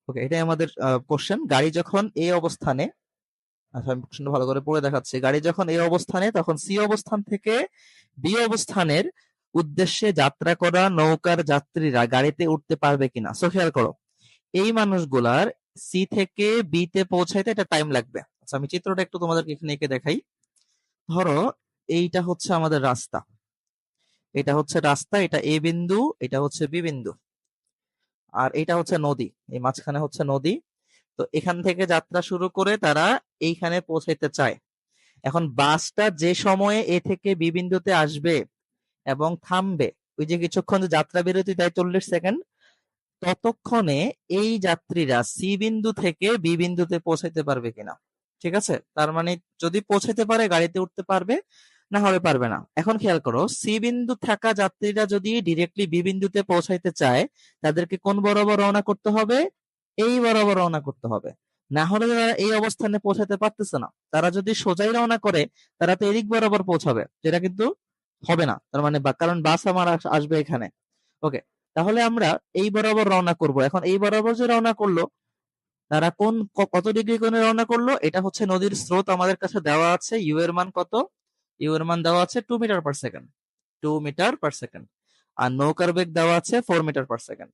ওকে, এটাই আমাদের কোশ্চেন। গাড়ি যখন এই অবস্থানে, আচ্ছা আমি প্রশ্নটা ভালো করে পড়ে দেখাচ্ছি। গাড়ি যখন এই অবস্থানে তখন সি অবস্থান থেকে বি অবস্থানের উদ্দেশ্যে যাত্রা করা নৌকার যাত্রীরা গাড়িতে উঠতে পারবে কিনা। সো খেয়াল করো, এই মানুষগুলার সি থেকে বি তে পৌঁছাইতে একটা টাইম লাগবে। আচ্ছা, আমি চিত্রটা একটু তোমাদেরকে এখানে এঁকে দেখাই। ধরো এইটা হচ্ছে আমাদের রাস্তা, এটা হচ্ছে রাস্তা, এটা এ বিন্দু, এটা হচ্ছে বি বিন্দু, আর এটা হচ্ছে নদী, এই মাঝখানে হচ্ছে নদী। তো এখান থেকে যাত্রা শুরু করে তারা এইখানে পৌঁছাইতে চায়। এখন বাসটা যে সময়ে এ থেকে বি বিন্দুতে আসবে এবং থামবে, ওই যে কিছুক্ষণ যে যাত্রা বিরতি দেয় 40 সেকেন্ড, ততক্ষণে এই যাত্রীরা সি বিন্দু থেকে বি বিন্দুতে পৌঁছাইতে পারবে কিনা। ঠিক আছে, তার মানে যদি পৌঁছাইতে পারে গাড়িতে উঠতে পারবে, না হলে পারবে না। এখন খেয়াল করো, সি বিন্দু থাকা যাত্রীরা যদি ডিরেক্টলি বি বিন্দুতে পৌঁছাইতে চায় তাদেরকে কোন বরাবর রওনা করতে হবে, এই বরাবর রওনা করতে হবে। না হলে তারা এই অবস্থানে পৌঁছাতে পারতেছে না। তারা যদি সোজাই রওনা করে তারা তো এদিক বরাবর পৌঁছাবে, যেটা কিন্তু হবে না। তার মানে কারণ বাস আমার আসবে এখানে। ওকে, তাহলে আমরা এই বরাবর রওনা করব। এখন এই বরাবর যে রওনা করলো, তারা কত ডিগ্রি কোণে রওনা করলো, এটা হচ্ছে নদীর স্রোত আমাদের কাছে দেওয়া আছে, ইউ এর মান কত, ইউ এর মান দেওয়া আছে 2 মিটার/সেকেন্ড, 2 মিটার/সেকেন্ড, আর নৌকার বেগ দেওয়া আছে 4 মিটার/সেকেন্ড।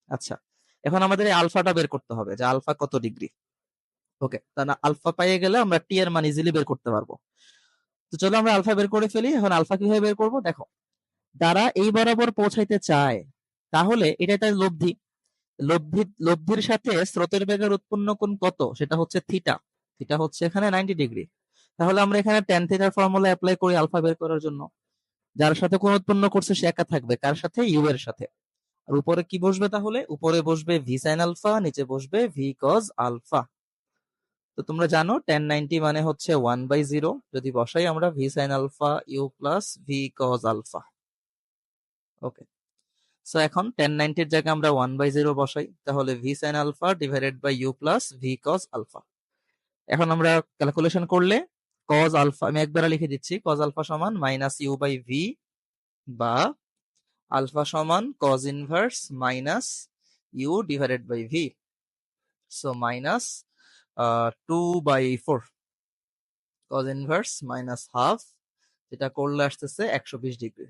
আচ্ছা, এখন আমাদের এই আলফাটা বের করতে হবে যে আলফা কত ডিগ্রি। ওকে, তাহলে আলফা পাইয়ে গেলে আমরা টি এর মান ইজিলি বের করতে পারবো। তো চলো আমরা আলফা বের করে ফেলি। এখন আলফা কিভাবে বের করবো, দেখো তারা এই বরাবর পৌঁছাইতে চায়, তাহলে এটা তার লব্ধি। লব্ধির সাথে স্রোতের বেগের উৎপন্ন কোণ কত, সেটা হচ্ছে থিটা। থিটা হচ্ছে এখানে 90 ডিগ্রি। তাহলে আমরা এখানে ট্যান থিটার ফর্মুলা অ্যাপ্লাই করি আলফা বের করার জন্য। যার সাথে কোণ উৎপন্ন করছে সে একা থাকবে, কার সাথে? ইউ এর সাথে। আর উপরে কি বসবে তাহলে? উপরে বসবে ভি সাইন আলফা, নিচে বসবে ভি কজ আলফা। তো তোমরা জানো tan90 মানে হচ্ছে 1/0, যদি বসাই আমরা v sine alpha u plus v cos alpha. Okay, so এখন tan90 এর জায়গায় আমরা 1/0 বসাই, তাহলে v sine alpha divided by u plus v cos alpha. এখন আমরা ক্যালকুলেশন করলে কজ আলফা, আমি একবার লিখে দিচ্ছি, কজ আলফা সমান মাইনাস ইউ বাই ভি, বা আলফা সমান cos inverse minus u divided by v, so minus 2/4 cos inverse minus half, যেটা করলে আসতেছে 120 ডিগ্রি।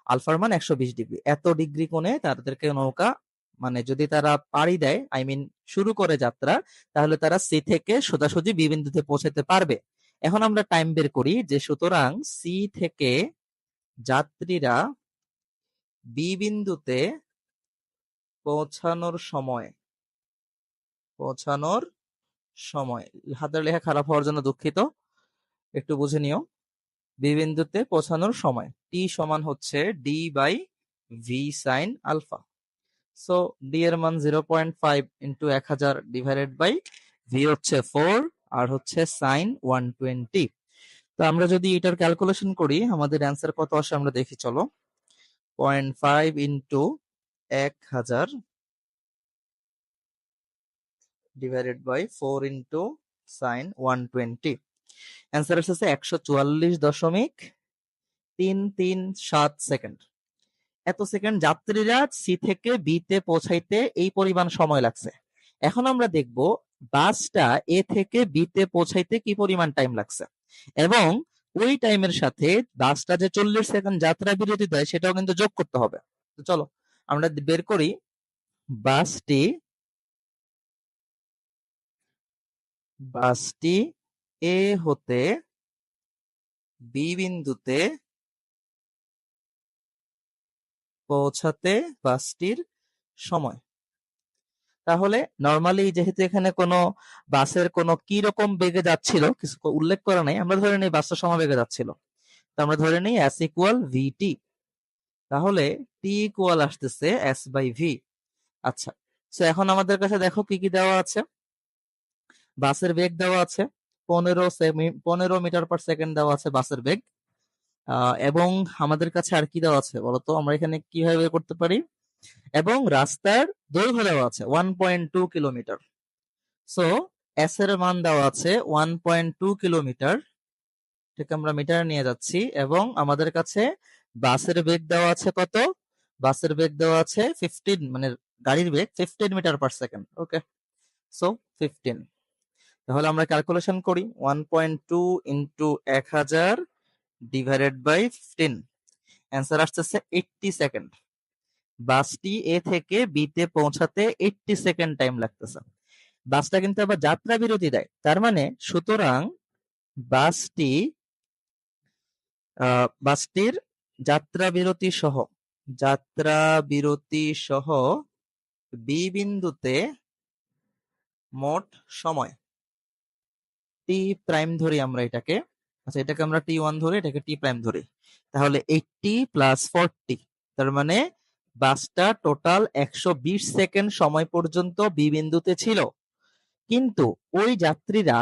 আলফার মান 120 ডিগ্রি। এত ডিগ্রি কোণে তাদেরকে নৌকা, মানে যদি তারা পাড়ি দেয়, আই মিন শুরু করে যাত্রা, তাহলে তারা সি থেকে সোজাসুজি বি বিন্দুতে পৌঁছাতে পারবে। এখন আমরা টাইম বের করি যে সুতরাং সি থেকে যাত্রীরা বি বিন্দুতে পৌঁছানোর সময়, হাতের লেখা খারাপ হওয়ার জন্য দুঃখিত, একটু বুঝে নিও। বি বিন্দুতে পৌঁছানোর সময় টি সমান হচ্ছে d by v sine alpha. So d এর মান 0.5 ইন্টু 1000 ডিভাইডেড বাই ভি হচ্ছে 4 আর হচ্ছে সাইন 120। তো আমরা যদি এটার ক্যালকুলেশন করি আমাদের অ্যান্সার কত আসে আমরা দেখি, চলো। 0.5 into 1000 divided by 4 into sine 120, answer আসছে 144.337 সেকেন্ড। এত সেকেন্ড যাত্রীরা সি থেকে বি তে পৌঁছাইতে এই পরিমাণ সময় লাগছে। এখন আমরা দেখব বাসটা এ থেকে বি তে পৌঁছাইতে কি পরিমাণ টাইম লাগছে, এবং ওই টাইমের সাথে বাসটা যে 40 সেকেন্ড যাত্রা বিরতি দেয় সেটাও কিন্তু যোগ করতে হবে। তো চলো আমরা বের করি। বাসটি এ হতে বি বিন্দুতে পৌঁছাতে বাসটির সময়। তাহলে নরমালি যেহেতু এখানে কোনো বাসের কোনো কি রকম বেগে যাচ্ছিল কিছু উল্লেখ করা নাই, আমরা ধরে নিই বাসটা সমবেগে যাচ্ছিল, তো আমরা ধরে নিই s ইকুয়াল ভিটি। তাহলে টি ইকুয়াল আসতেছে s বাই ভি। আচ্ছা, তো এখন আমাদের কাছে দেখো কি কি দেওয়া আছে। বাসের বেগ দেওয়া আছে 15 মিটার পার সেকেন্ড দেওয়া আছে বাসের বেগ, এবং আমাদের কাছে আর কি দেওয়া আছে বলতো, আমরা এখানে কিভাবে বের করতে পারি, এবং রাস্তার দৈর্ঘ্য দেওয়া আছে 1.2 কিলোমিটার। সো এস এর মান দেওয়া আছে 1.2 কিলোমিটার, ঠিক আমরা মিটারে নিয়ে যাচ্ছি, এবং আমাদের কাছে বাসের বেগ দেওয়া আছে কত, বাসের বেগ দেওয়া আছে 15, মানে গাড়ির বেগ 15 মিটার পার সেকেন্ড। ওকে, সো 15। তাহলে আমরা ক্যালকুলেশন করি 1.2 ইন্টু 1000 ডিভাইডেড বাই 15, অ্যান্সার আসতেছে 80 সেকেন্ড। বাসটি এ থেকে বি তে পৌঁছাতে 80 সেকেন্ড টাইম লাগতেছে। বাসটা কিন্তু আবার যাত্রা বিরতি দেয়, তার মানে সুতরাং বাসটির যাত্রা বিরতি সহ বি বিন্দুতে মোট সময় টি প্রাইম ধরি আমরা এটাকে, আচ্ছা এটাকে আমরা টি1 ধরি, এটাকে টি প্রাইম ধরি, তাহলে 80 প্লাস 40, তার মানে বাসটা টোটাল 120 সেকেন্ড সময় পর্যন্ত বি বিন্দুতে ছিল, কিন্তু ওই যাত্রীরা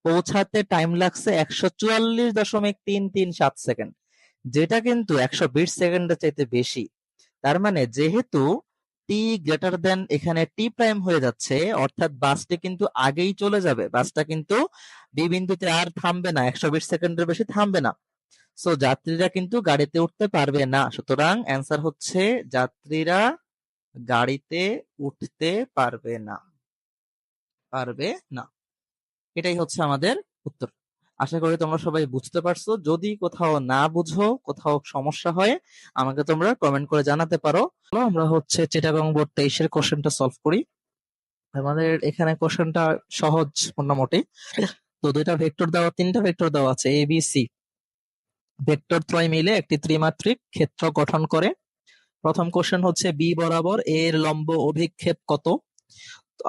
পৌঁছাতে টাইম লাগছে 144.337 সেকেন্ড, যেটা কিন্তু 120 সেকেন্ডের চাইতে বেশি। তার মানে যেহেতু টি গ্রেটার দেন এখানে টি প্রাইম হয়ে যাচ্ছে, অর্থাৎ বাসটি কিন্তু আগেই চলে যাবে, বাসটা কিন্তু বি বিন্দুতে আর থামবে না, 120 সেকেন্ডের বেশি থামবে না। সো যাত্রীরা কিন্তু গাড়িতে উঠতে পারবে না, সুতরাং অ্যান্সার হচ্ছে যাত্রীরা গাড়িতে উঠতে পারবে না, এটাই হচ্ছে আমাদের উত্তর। আশা করি তোমরা সবাই বুঝতে পারছো। যদি কোথাও না বুঝো, কোথাও সমস্যা হয়, আমাকে তোমরা কমেন্ট করে জানাতে পারো। আমরা হচ্ছে চিটাগং বোর্ড 23 এর কোশ্চেনটা সলভ করি। আমাদের এখানে কোশ্চেনটা সহজ মোটামুটি। তো দুইটা ভেক্টর দেওয়া, তিনটা ভেক্টর দেওয়া আছে এ বি সি, ভেক্টর ত্রয় মিলে একটি ত্রিমাত্রিক ক্ষেত্র গঠন করে। প্রথম কোশ্চেন হচ্ছে বি বরাবর এ এর লম্ব অভিক্ষেপ কত,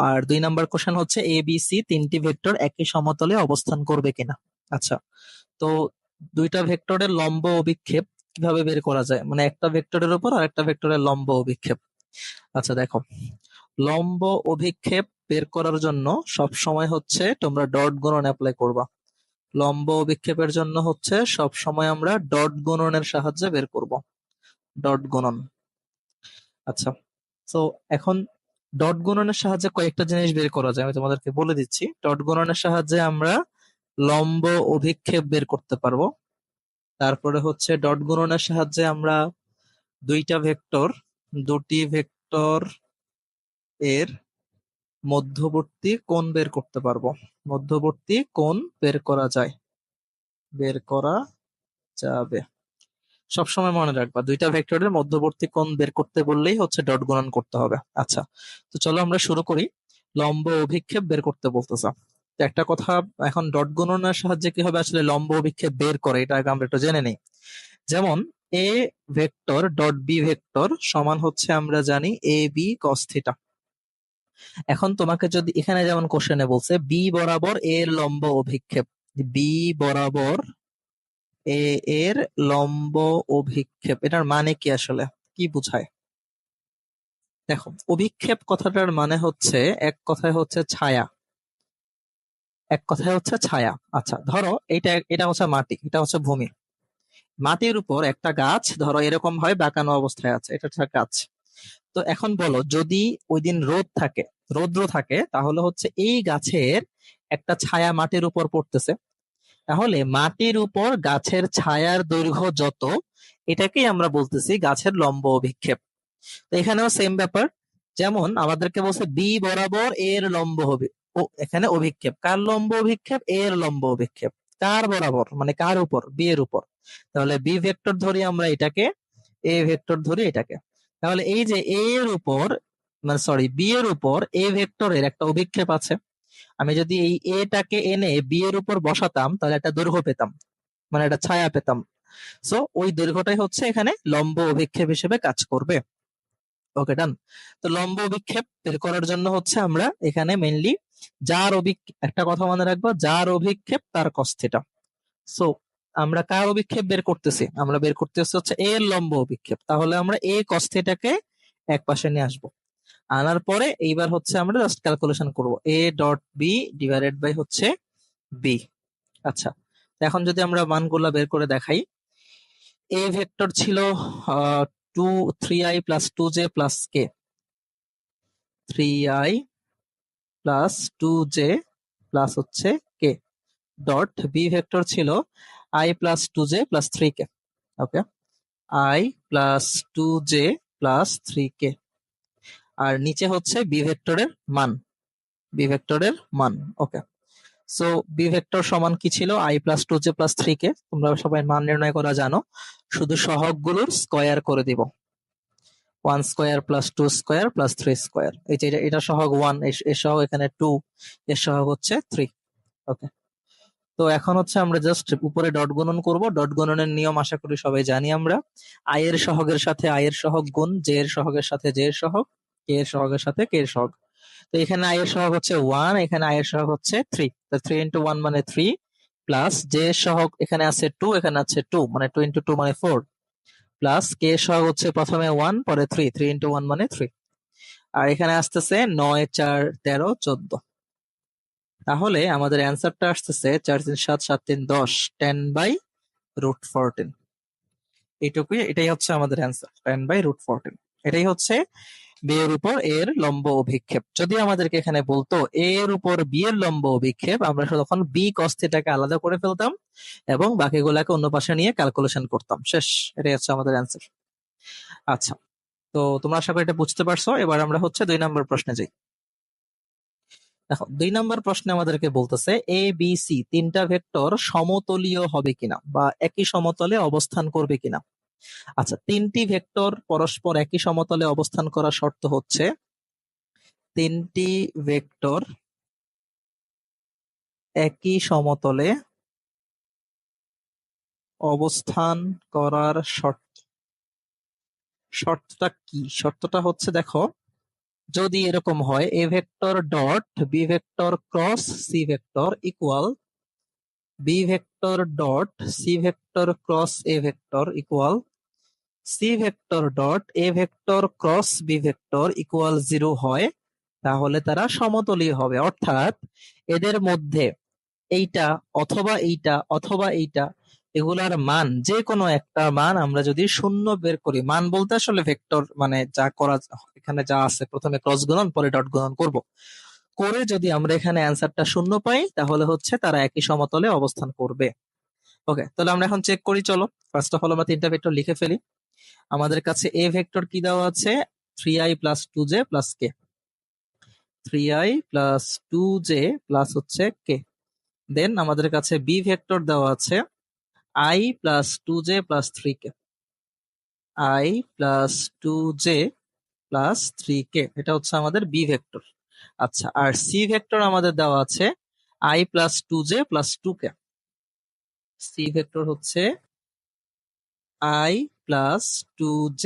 আর 2 নাম্বার কোশ্চেন হচ্ছে এ বি সি তিনটি ভেক্টর একই সমতলে অবস্থান করবে কিনা। আচ্ছা, তো দুইটা ভেক্টরের লম্ব অভিক্ষেপ কিভাবে বের করা যায়, মানে একটা ভেক্টরের উপর আর একটা ভেক্টরের লম্ব অভিক্ষেপ। আচ্ছা দেখো, লম্ব অভিক্ষেপ বের করার জন্য সব সময় হচ্ছে তোমরা ডট গুণন অ্যাপ্লাই করবা। লম্ব অভিক্ষেপের জন্য হচ্ছে সব সময় আমরা ডট গুণনের সাহায্যে বের করব, ডট গুণন। আচ্ছা, তো এখন ডট গুণনের সাহায্যে কয়েকটা জিনিস বের করা যায়, আমি তোমাদেরকে বলে দিচ্ছি। ডট গুণনের সাহায্যে আমরা লম্ব অভিক্ষেপ বের করতে পারবো। তারপরে হচ্ছে ডট গুণনের সাহায্যে আমরা দুটি ভেক্টর এর মধ্যবর্তী কোণ বের করতে পারবো। মধ্যবর্তী কোণ বের করা যাবে। সবসময় মনে রাখবা, দুইটা ভেক্টরের মধ্যবর্তী কোণ বের করতে বললেই হচ্ছে ডট গুণন করতে হবে। আচ্ছা, তো চলো আমরা শুরু করি। লম্ব অভিক্ষেপ বের করতে বলতেছে। তো একটা কথা, এখন ডট গুণনের সাহায্যে কি হবে আসলে লম্ব অভিক্ষেপ বের করে, এটা আগে আমরা একটু জেনে নিই। যেমন a vector dot b vector সমান হচ্ছে আমরা জানি এ বি কস থিটা। এখন তোমাকে যদি এখানে যেমন কোশ্চেনে বলছে বি বরাবর এ এর লম্ব অভিক্ষেপ, বি বরাবর এ এর লম্ব অভিক্ষেপ, এটার মানে কি আসলে, কি বোঝায়? দেখো, অভিক্ষেপ কথাটার মানে হচ্ছে এক কথায় হচ্ছে ছায়া, এক কথায় হচ্ছে ছায়া। আচ্ছা ধরো এটা হচ্ছে মাটি, এটা হচ্ছে ভূমি। মাটির উপর একটা গাছ ধরো এরকম ভাবে বাঁকানো অবস্থায় আছে, এটা হচ্ছে গাছ। তো এখন বলো, যদি ওই দিন রৌদ্র থাকে তাহলে হচ্ছে এই গাছের একটা ছায়া মাটির উপর পড়তেছে, তাহলে মাটির উপর গাছের ছায়ার দৈর্ঘ্য যত, এটাকেই আমরা বলতেছি গাছের লম্ব অভিক্ষেপ। তো এখানেও সেম ব্যাপার, যেমন আমাদেরকে বলছে বি বরাবর এর লম্ব হবে, ও এখানে অভিক্ষেপ কার লম্ব অভিক্ষেপ, এর লম্ব অভিক্ষেপ কার বরাবর, মানে কার উপর, বি এর উপর। তাহলে বি ভেক্টর ধরি আমরা এটাকে, এ ভেক্টর ধরি এটাকে। তাহলে এই যে এ এর উপর, মানে সরি বি এর উপর এ ভেক্টরের একটা অভিক্ষেপ আছে, আমি যদি এই এটাকে এনে বি এর উপর বসাতাম তাহলে একটা দৈর্ঘ্য পেতাম, মানে একটা ছায়া পেতাম। সো ওই দৈর্ঘ্যটাই হচ্ছে এখানে লম্ব অভিক্ষেপ হিসেবে কাজ করবে। ওকে ডান। তো লম্ব অভিক্ষেপ বের করার জন্য হচ্ছে আমরা এখানে মেইনলি একটা কথা মনে রাখবো, যার অভিক্ষেপ তার কস থিটা। সো আমরা কার অভিক্ষেপ বের করতেছি, আমরা বের করতেছি হচ্ছে এর লম্ব অভিক্ষেপ। তাহলে আমরা এ কস থিটাকে এক পাশে নিয়ে আসবো, আনার পরে এইবার হচ্ছে আমরা জাস্ট ক্যালকুলেশন করব, a dot b divided by হচ্ছে বি। আচ্ছা, এখন যদি আমরা মানগুলা বের করে দেখাই, এ ভেক্টর ছিল 3i প্লাস 2j প্লাস কে, 3i প্লাস 2j প্লাস হচ্ছে কে, ডট বি ভেক্টর ছিল i plus 2j plus 3k। Okay, i plus 2j plus 3k, আর নিচে হচ্ছে বি ভেক্টরের মান, বি ভেক্টরের মান। ওকে, সো বি ভেক্টর সমান কি ছিল, i plus 2j plus 3k। তোমরা সবাই মান নির্ণয় করা জানো, শুধু সহগগুলোর স্কয়ার করে দিব, 1 square plus 2 square plus 3 square. এই যে এটা সহগ 1, এর সহগ এখানে 2, এর সহগ হচ্ছে 3। ওকে, তো এখন হচ্ছে আমরা জাস্ট উপরে ডট গুণন করব। ডট গুণনের নিয়ম আশা করি সবাই জানি আমরা, আই এর সহগের সাথে আই এর সহগ গুণ, জে এর সহগের সাথে জে এর সহগ, কে এর সহগের সাথে কে এর সহগ। তো এখানে আই এর সহগ হচ্ছে 1, এখানে আই এর সহগ হচ্ছে 3, তো 3 ইন্টু 1 মানে 3, প্লাস জে এর সহগ এখানে আছে 2, এখানে আছে 2 মানে 2 ইন্টু 2 মানে 4, প্লাস কে এর সহগ হচ্ছে প্রথমে 1 পরে 3, 3 ইন্টু 1 মানে 3, আর এখানে আসতেছে 9 4 13 14। তাহলে আমাদের অ্যান্সারটা আসতেছে 4 3 7 7 3 10, 10/√14। এইটুকুই, এটাই হচ্ছে আমাদের অ্যান্সার, 10/√14। এটাই হচ্ছে বি এর উপর এর লম্ব অভিক্ষেপ। যদি আমাদেরকে এখানে বলতো এ এর উপর বি এর লম্ব অভিক্ষেপ, আমরা তখন বি কস থিটাকে আলাদা করে ফেলতাম এবং বাকিগুলাকে অন্য পাশে নিয়ে ক্যালকুলেশন করতাম, শেষ। এটাই হচ্ছে আমাদের অ্যান্সার। আচ্ছা, তো তোমরা আশা করি এটা বুঝতে পারছো। এবার আমরা হচ্ছে 2 নম্বর প্রশ্নে যাই। দেখো, 2 নম্বর প্রশ্নে আমাদেরকে বলতেছে এ বি সি তিনটা ভেক্টর সমতলীয় হবে কিনা বা একই সমতলে অবস্থান করবে কিনা। আচ্ছা, তিনটি ভেক্টর পরস্পর একই সমতলে অবস্থান করার শর্ত হচ্ছে, তিনটি ভেক্টর একই সমতলে অবস্থান করার শর্ত। শর্তটা কি? শর্তটা হচ্ছে দেখো, যদি এরকম হয় a vector dot b vector cross c vector equal b vector dot c vector cross a vector equal c vector dot a vector cross b vector equal 0 হয়, তাহলে তারা সমতলীয় হবে। অর্থাৎ এদের মধ্যে এইটা অথবা এইটা অথবা এইটা, এগুলার মান যে কোনো একটা মান আমরা যদি শূন্য বের করি, মান বলতে আসলে ভেক্টর মানে যা করা, এখানে যা আছে প্রথমে ক্রস গুণন পরে ডট গুণন করব, করে যদি আমরা এখানে অ্যান্সারটা শূন্য পাই তাহলে হচ্ছে তারা একই সমতলে অবস্থান করবে। ওকে, তাহলে আমরা এখন চেক করি, চলো ফার্স্ট অফ অল আমরা তিনটা ভেক্টর লিখে ফেলি। আমাদের কাছে এ ভেক্টর কি দেওয়া আছে, 3i প্লাস 2j প্লাস কে, 3i প্লাস 2j প্লাস হচ্ছে কে। দেন আমাদের কাছে বি ভেক্টর দেওয়া আছে i plus 2j plus 3k, i plus 2j plus 3k, এটা হচ্ছে আমাদের বি ভেক্টর। আচ্ছা, আর সি ভেক্টর আমাদের দেওয়া আছে i plus 2j plus 2k, c vector হচ্ছে i plus 2j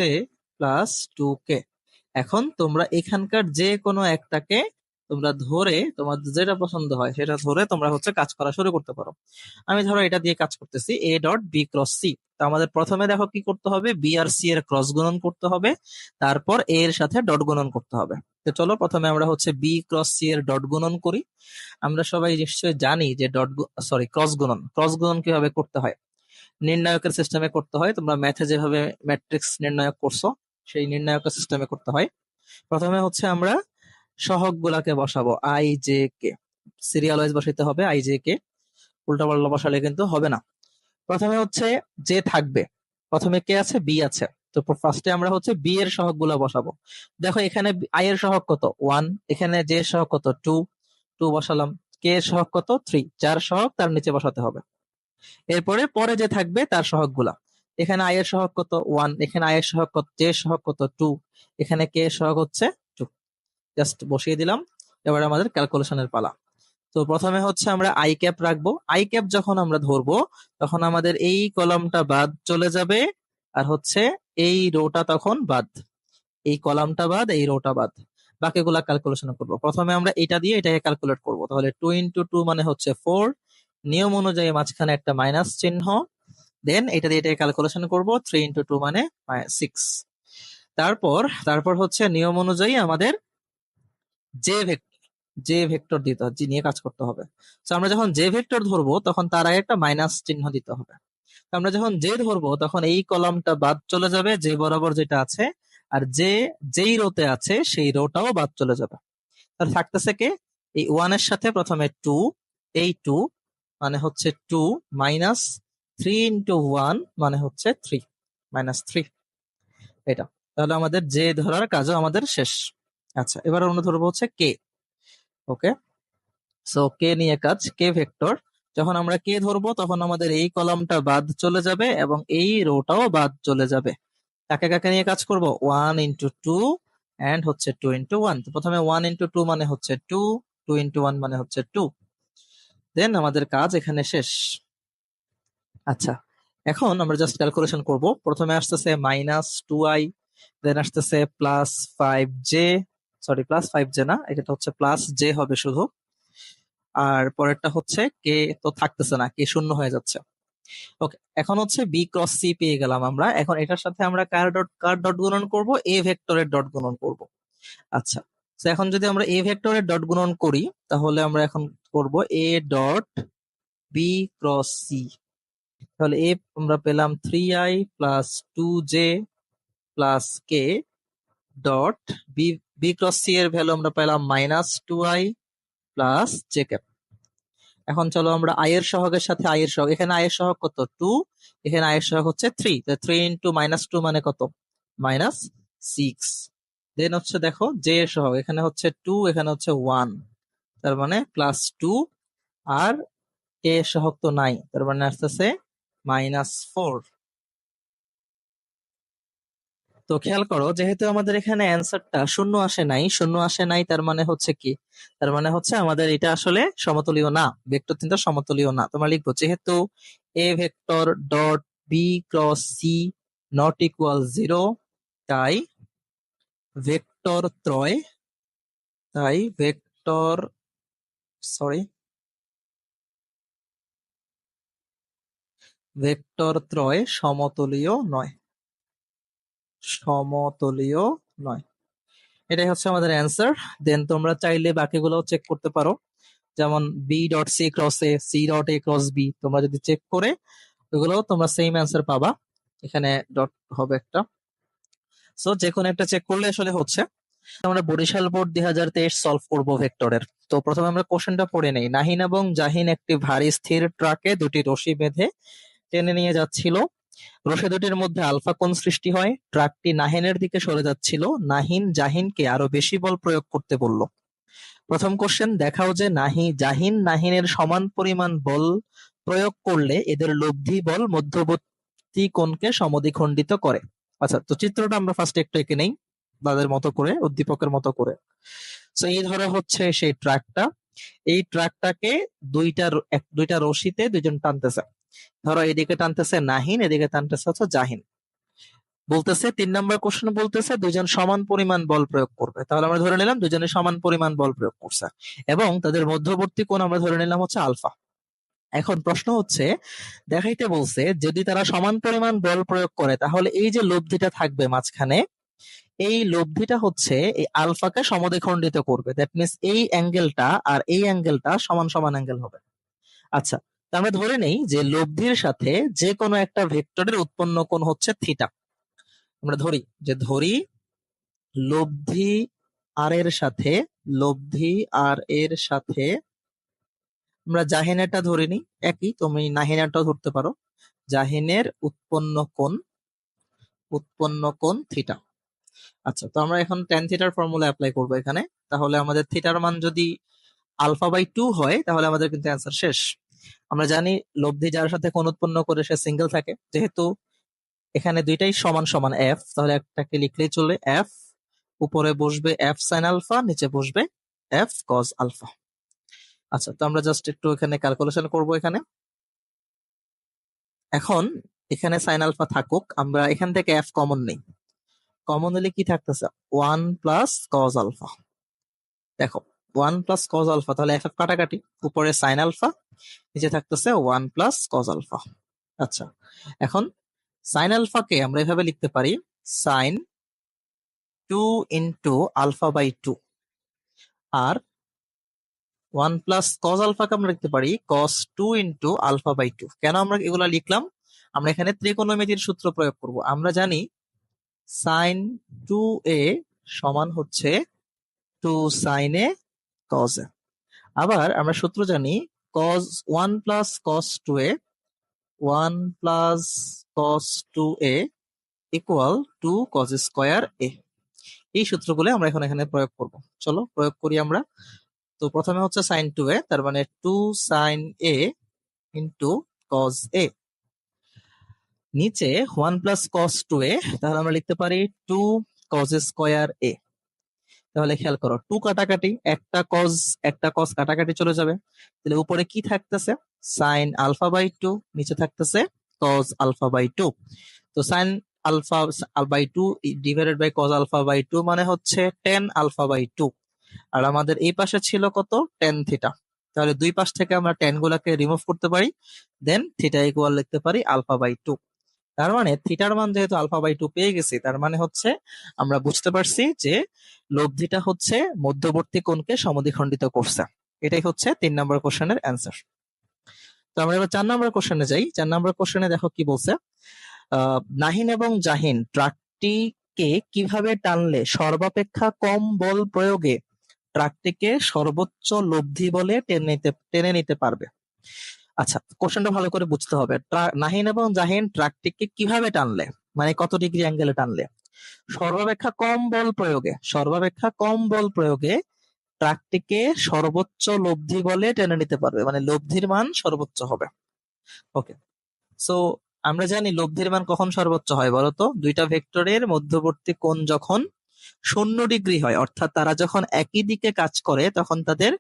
plus 2k। এখন তোমরা এখানকার যে কোনো একটাকে তোমরা ধরে, তোমাদের যেটা পছন্দ হয় সেটা ধরে তোমরা হচ্ছে কাজ করা শুরু করতে পারো। আমি ধরো এটা দিয়ে কাজ করতেছি, a dot b cross c. তো আমাদের প্রথমে দেখো কি করতে হবে, বি আর সি এর ক্রস গুণন করতে হবে, তারপর এ এর সাথে ডট গুণন করতে হবে। তো চলো প্রথমে আমরা হচ্ছে বি ক্রস সি এর ডট গুণন করি। আমরা সবাই নিশ্চয়ই জানি যে ক্রস গুণন কিভাবে করতে হয়, নির্ণায়কের সিস্টেমে করতে হয়। তোমরা ম্যাথে যেভাবে ম্যাট্রিক্স নির্ণায়ক করছো সেই নির্ণায়কের সিস্টেমে করতে হয়। প্রথমে হচ্ছে আমরা সহগ গুলাকে বসাবো, I J K, serial wise বসাইতে হবে আই জে কে, উল্টা পাল্টা বসালে কিন্তু হবে না। প্রথমে হচ্ছে যে থাকবে, প্রথমে কে আছে, বি আছে, তো ফার্স্টে আমরা হচ্ছে বি এর সহগ গুলা বসাবো। দেখো এখানে আই এর সহগ কত 1, এখানে জে এর সহগ কত 2, 2 বসালাম, কে এর সহগ কত 3, যার সহগ তার নিচে বসাতে হবে। এরপরে পরে যে থাকবে তার সহগ গুলা, এখানে আই এর সহগ কত 1, এখানে আই এর সহগ কত, জে এর সহগ কত 2, এখানে কে এর সহগ হচ্ছে 2, জাস্ট বসিয়ে দিলাম। এবার আমাদের ক্যালকুলেশনের পালা। তো প্রথমে হচ্ছে আমরা আই ক্যাপ রাখবো, আই ক্যাপ যখন আমরা ধরবো তখন আমাদের এই কলামটা বাদ চলে যাবে, আর হচ্ছে এই রোটা তখন বাদ, এই কলামটা বাদ এই রোটা বাদ, বাকিগুলা ক্যালকুলেশন করবো। প্রথমে আমরা এটা দিয়ে এটাকে ক্যালকুলেট করব, তাহলে 2 × 2 মানে হচ্ছে 4, নিয়ম অনুযায়ী মাঝখানে একটা মাইনাস চিহ্ন, দেন এটা দিয়ে এটাকে ক্যালকুলেশন করব, 3 × 2 মানে 6। তারপর তারপর হচ্ছে নিয়ম অনুযায়ী আমাদের জে ভেক্টর, জে ভেক্টর দিতে হবে, নিয়ে কাজ করতে হবে। তো আমরা যখন জে ভেক্টর ধরবো তখন তার আগে একটা মাইনাস চিহ্ন দিতে হবে। তো আমরা যখন জে ধরবো তখন এই কলামটা বাদ চলে যাবে, যে বরাবর যেটা আছে, আর যেই রোতে আছে সেই রোটাও বাদ চলে যাবে। তাহলে থাকতেছে কে, এই 1 এর সাথে প্রথমে 2, এই 2 মানে হচ্ছে 2 মাইনাস 3 × 1 মানে হচ্ছে 3, -3, এটা। তাহলে আমাদের জে ধরার কাজও আমাদের শেষ। আচ্ছা, এবার আমরা ধরবো হচ্ছে কে। ওকে, সো কে নিয়ে কাজ, কে ভেক্টর। যখন আমরা কে ধরবো তখন আমাদের এই কলামটা বাদ চলে যাবে এবং এই রোটাও বাদ চলে যাবে। কাকে কাকে নিয়ে কাজ করব, 1 × 2 এন্ড হচ্ছে 2 × 1। তো প্রথমে 1 × 2 মানে হচ্ছে 2, 2 × 1 মানে হচ্ছে 2, দেন আমাদের কাজ এখানে শেষ। আচ্ছা, এখন আমরা জাস্ট ক্যালকুলেশন করব। প্রথমে আসতেছে -2i, দেন আসতেছে +5j, সরি +5j না, এটা হচ্ছে +j হবে শুধু, আর পরেরটা হচ্ছে কে তো থাকতেছে না, কে শূন্য হয়ে যাচ্ছে। ওকে, এখন হচ্ছে বি ক্রস সি পেয়ে গেলাম আমরা। এখন এটার সাথে আমরা কার ডট গুণন করব, এ ভেক্টরের ডট গুণন করব। আচ্ছা, তো এখন যদি আমরা এ ভেক্টরের ডট গুণন করি তাহলে আমরা এখন করব a dot b cross c. তাহলে এ আমরা পেলাম 3i plus 2j plus k dot b, b cross c এর ভ্যালু আমরা পেলাম -2i প্লাস জে ক্যাপ। এখন চলো আমরা আই এর সহগের সাথে আই এর সহগ, এখানে আই এর সহগ কত 2, এখানে আই এর সহগ হচ্ছে 3, 3 × -2 মানে কত, -6। দেন হচ্ছে দেখো জে এর সহগ, এখানে হচ্ছে 2, এখানে হচ্ছে 1, তার মানে +2, আর কে এর সহগ তো নাই, তার মানে আসতেছে -4। তো খেয়াল করো, যেহেতু আমাদের এখানে অ্যান্সারটা শূন্য আসে নাই, শূন্য আসে নাই তার মানে হচ্ছে কি, তার মানে হচ্ছে আমাদের এটা আসলে সমতলীয় না, ভেক্টর তিনটা সমতলীয় না। তোমরা লিখবো যেহেতু a vector dot b cross c not equal 0, তাই ভেক্টর ত্রয়, তাই ভেক্টর, সরি, ভেক্টর ত্রয় সমতলীয় নয়। সমতলীয় নয়। এটাই হচ্ছে আমাদের অ্যান্সার। দেন তোমরা চাইলে বাকিগুলো চেক করতে পারো, যেমন b dot c cross a, c dot a cross b, তোমরা যদি চেক করে ওগুলো তোমরা সেম অ্যান্সার পাবা। এখানে ডট হবে একটা, সো যে কোনো একটা চেক করলে আসলে হচ্ছে। আমরা বরিশাল বোর্ড 2023 সলভ করব ভেক্টরের। তো প্রথমে আমরা কোশ্চেনটা পড়ে নেই। নাহিন এবং জাহিন একটি ভারী স্থির ট্রাকে দুটি রশি বেঁধে টেনে নিয়ে যাচ্ছিল। রশি দুটির মধ্যে আলফা কোণ সৃষ্টি হয়। ট্রাকটি নাহিনের দিকে সরে যাচ্ছিল। নাহিন জাহিনকে আরো বেশি বল প্রয়োগ করতে বলল। প্রথম কোশ্চেন, দেখাও যে জাহিন নাহিনের সমান পরিমাণ বল প্রয়োগ করলে এদের লব্ধি বল মধ্যবর্তী কোণকে সমদ্বিখণ্ডিত করে। আচ্ছা, তো চিত্রটা আমরা ফার্স্ট একটু এঁকে নেই তাদের মতো করে, উদ্দীপকের মতো করে। তো এই ধরো হচ্ছে সেই ট্রাকটা, এই ট্রাকটাকে দুইটা রশিতে দুইজন টানতেছে। ধরো এদিকে টানতেছে নাহিন, এদিকে টানতেছে হচ্ছে জাহিন। বলতেছে 3 নম্বর কোশ্চেন বলতেছে দুইজন সমান পরিমাণ বল প্রয়োগ করবে। তাহলে আমরা ধরে নিলাম দুজনে সমান পরিমাণ বল প্রয়োগ করছে, এবং তাদের মধ্যবর্তী কোণ আমরা ধরে নিলাম হচ্ছে আলফা। এখন প্রশ্ন হচ্ছে, দেখাইতে বলছে যদি তারা সমান পরিমাণ বল প্রয়োগ করে তাহলে এই যে লব্ধিটা থাকবে মাঝখানে, এই লব্ধিটা হচ্ছে এই আলফাকে সমদ্বিখণ্ডিত করবে। দ্যাট মিনস এই অ্যাঙ্গেলটা আর এই অ্যাঙ্গেলটা সমান সমান অ্যাঙ্গেল হবে। আচ্ছা, তো আমরা ধরে নেই যে লব্ধির সাথে যে কোনো একটা ভেক্টরের উৎপন্ন কোণ হচ্ছে থিটা। আমরা ধরি লব্ধি আর এর সাথে, লব্ধি আর এর সাথে আমরা জাহিনেরটা ধরে নিই, একই তুমি নাহিনেরটাও ধরতে পারো। জাহিনের উৎপন্ন কোণ থিটা। আচ্ছা, তো আমরা এখন ট্যান থিটার ফর্মুলা অ্যাপ্লাই করব এখানে। তাহলে আমাদের থিটার মান যদি আলফা বাই 2 হয় তাহলে আমাদের কিন্তু অ্যান্সার শেষ। আমরা জানি লব্ধি যার সাথে কোণ উৎপন্ন করে সে সিঙ্গেল থাকে। যেহেতু এখানে দুইটাই সমান সমান এফ, তাহলে একটাকে লিখলেই চলে। এফ উপরে বসবে এফ সাইন আলফা, নিচে বসবে এফ কজ আলফা। আচ্ছা, তো আমরা জাস্ট একটু এখানে ক্যালকুলেশন করব এখানে। এখন এখানে সাইন আলফা থাকুক, আমরা এখান থেকে এফ কমন নেই। কমন হলে কি থাকতেছে? 1 প্লাস কজ আলফা। দেখো 1 প্লাস কজ আলফা, তাহলে এফ কাটাকাটি, উপরে সাইন আলফা, নিচে থাকতেছে 1 প্লাস কজ আলফা। আচ্ছা, এখন সাইন আলফাকে আমরা এভাবে লিখতে পারি, সাইন 2 ইন্টু আলফা বাই 2, আর 1 প্লাস কজ আলফাকে আমরা লিখতে পারি কস 2 ইন্টু আলফা বাই 2। কেন আমরা এগুলা লিখলাম? আমরা এখানে ত্রিকোণমিতির সূত্র প্রয়োগ করব। আমরা জানি সাইন 2a সমান হচ্ছে 2 সাইন এ কজ এ। আবার আমরা সূত্র জানি cos 1 plus cos 2a, 1 plus cos 2a equal 2 cos square a. এই সূত্রগুলো আমরা এখন এখানে প্রয়োগ করব। চলো প্রয়োগ করি আমরা। তো প্রথমে হচ্ছে সাইন 2a, তার মানে 2 sine a into cos a, নিচে 1 প্লাস কস 2a, তাহলে আমরা লিখতে পারি 2 কজ স্কয়ার এ। তাহলে খেয়াল করো 2 কাটাকাটি, একটা কজ কাটাকাটি চলে যাবে। তাহলে উপরে কি থাকতেছে? সাইন আলফা বাই 2, নিচে থাকতেছে কজ আলফা বাই 2। তো sine alpha by 2 divided by cos alpha by 2 মানে হচ্ছে টেন আলফা বাই 2। আর আমাদের এই পাশে ছিল কত? Tan theta. তাহলে দুই পাশ থেকে আমরা টেন গুলাকে রিমুভ করতে পারি, দেন থিটা ইকুয়াল লিখতে পারি আলফা বাই 2। তার মানে থিটার মান যেহেতু আলফা বাই 2 পেয়ে গেছি, তার মানে হচ্ছে আমরা বুঝতে পারছি যে লব্ধিটা হচ্ছে মধ্যবর্তী কোণকে সমদ্বিখণ্ডিত করছে। এটাই হচ্ছে 3 নম্বর কোশ্চেনের অ্যান্সার। তো আমরা এবার 4 নম্বর কোশ্চেনে যাই। 4 নম্বর কোশ্চেনে দেখো কি বলছে। নাহিন এবং জাহিন ট্রাকটিকে কিভাবে টানলে সর্বাপেক্ষা কম বল প্রয়োগে ট্রাকটিকে সর্বোচ্চ লব্ধি বলে টেনে নিতে পারবে। আচ্ছা, কোশ্চেনটা ভালো করে বুঝতে হবে। নাহিন এবং জাহিন ট্রাকটিকে কিভাবে টানলে, মানে কত ডিগ্রি অ্যাঙ্গেলে টানলে সর্বাপেক্ষা কম বল প্রয়োগে ট্রাকটিকে সর্বোচ্চ লব্ধি বলে টেনে নিতে পারবে, মানে লব্ধির মান সর্বোচ্চ হবে। ওকে, সো আমরা জানি লব্ধির মান কখন সর্বোচ্চ হয় বলতো? দুইটা ভেক্টরের মধ্যবর্তী কোণ যখন 0 ডিগ্রি হয়, অর্থাৎ তারা যখন একই দিকে কাজ করে তখন তাদের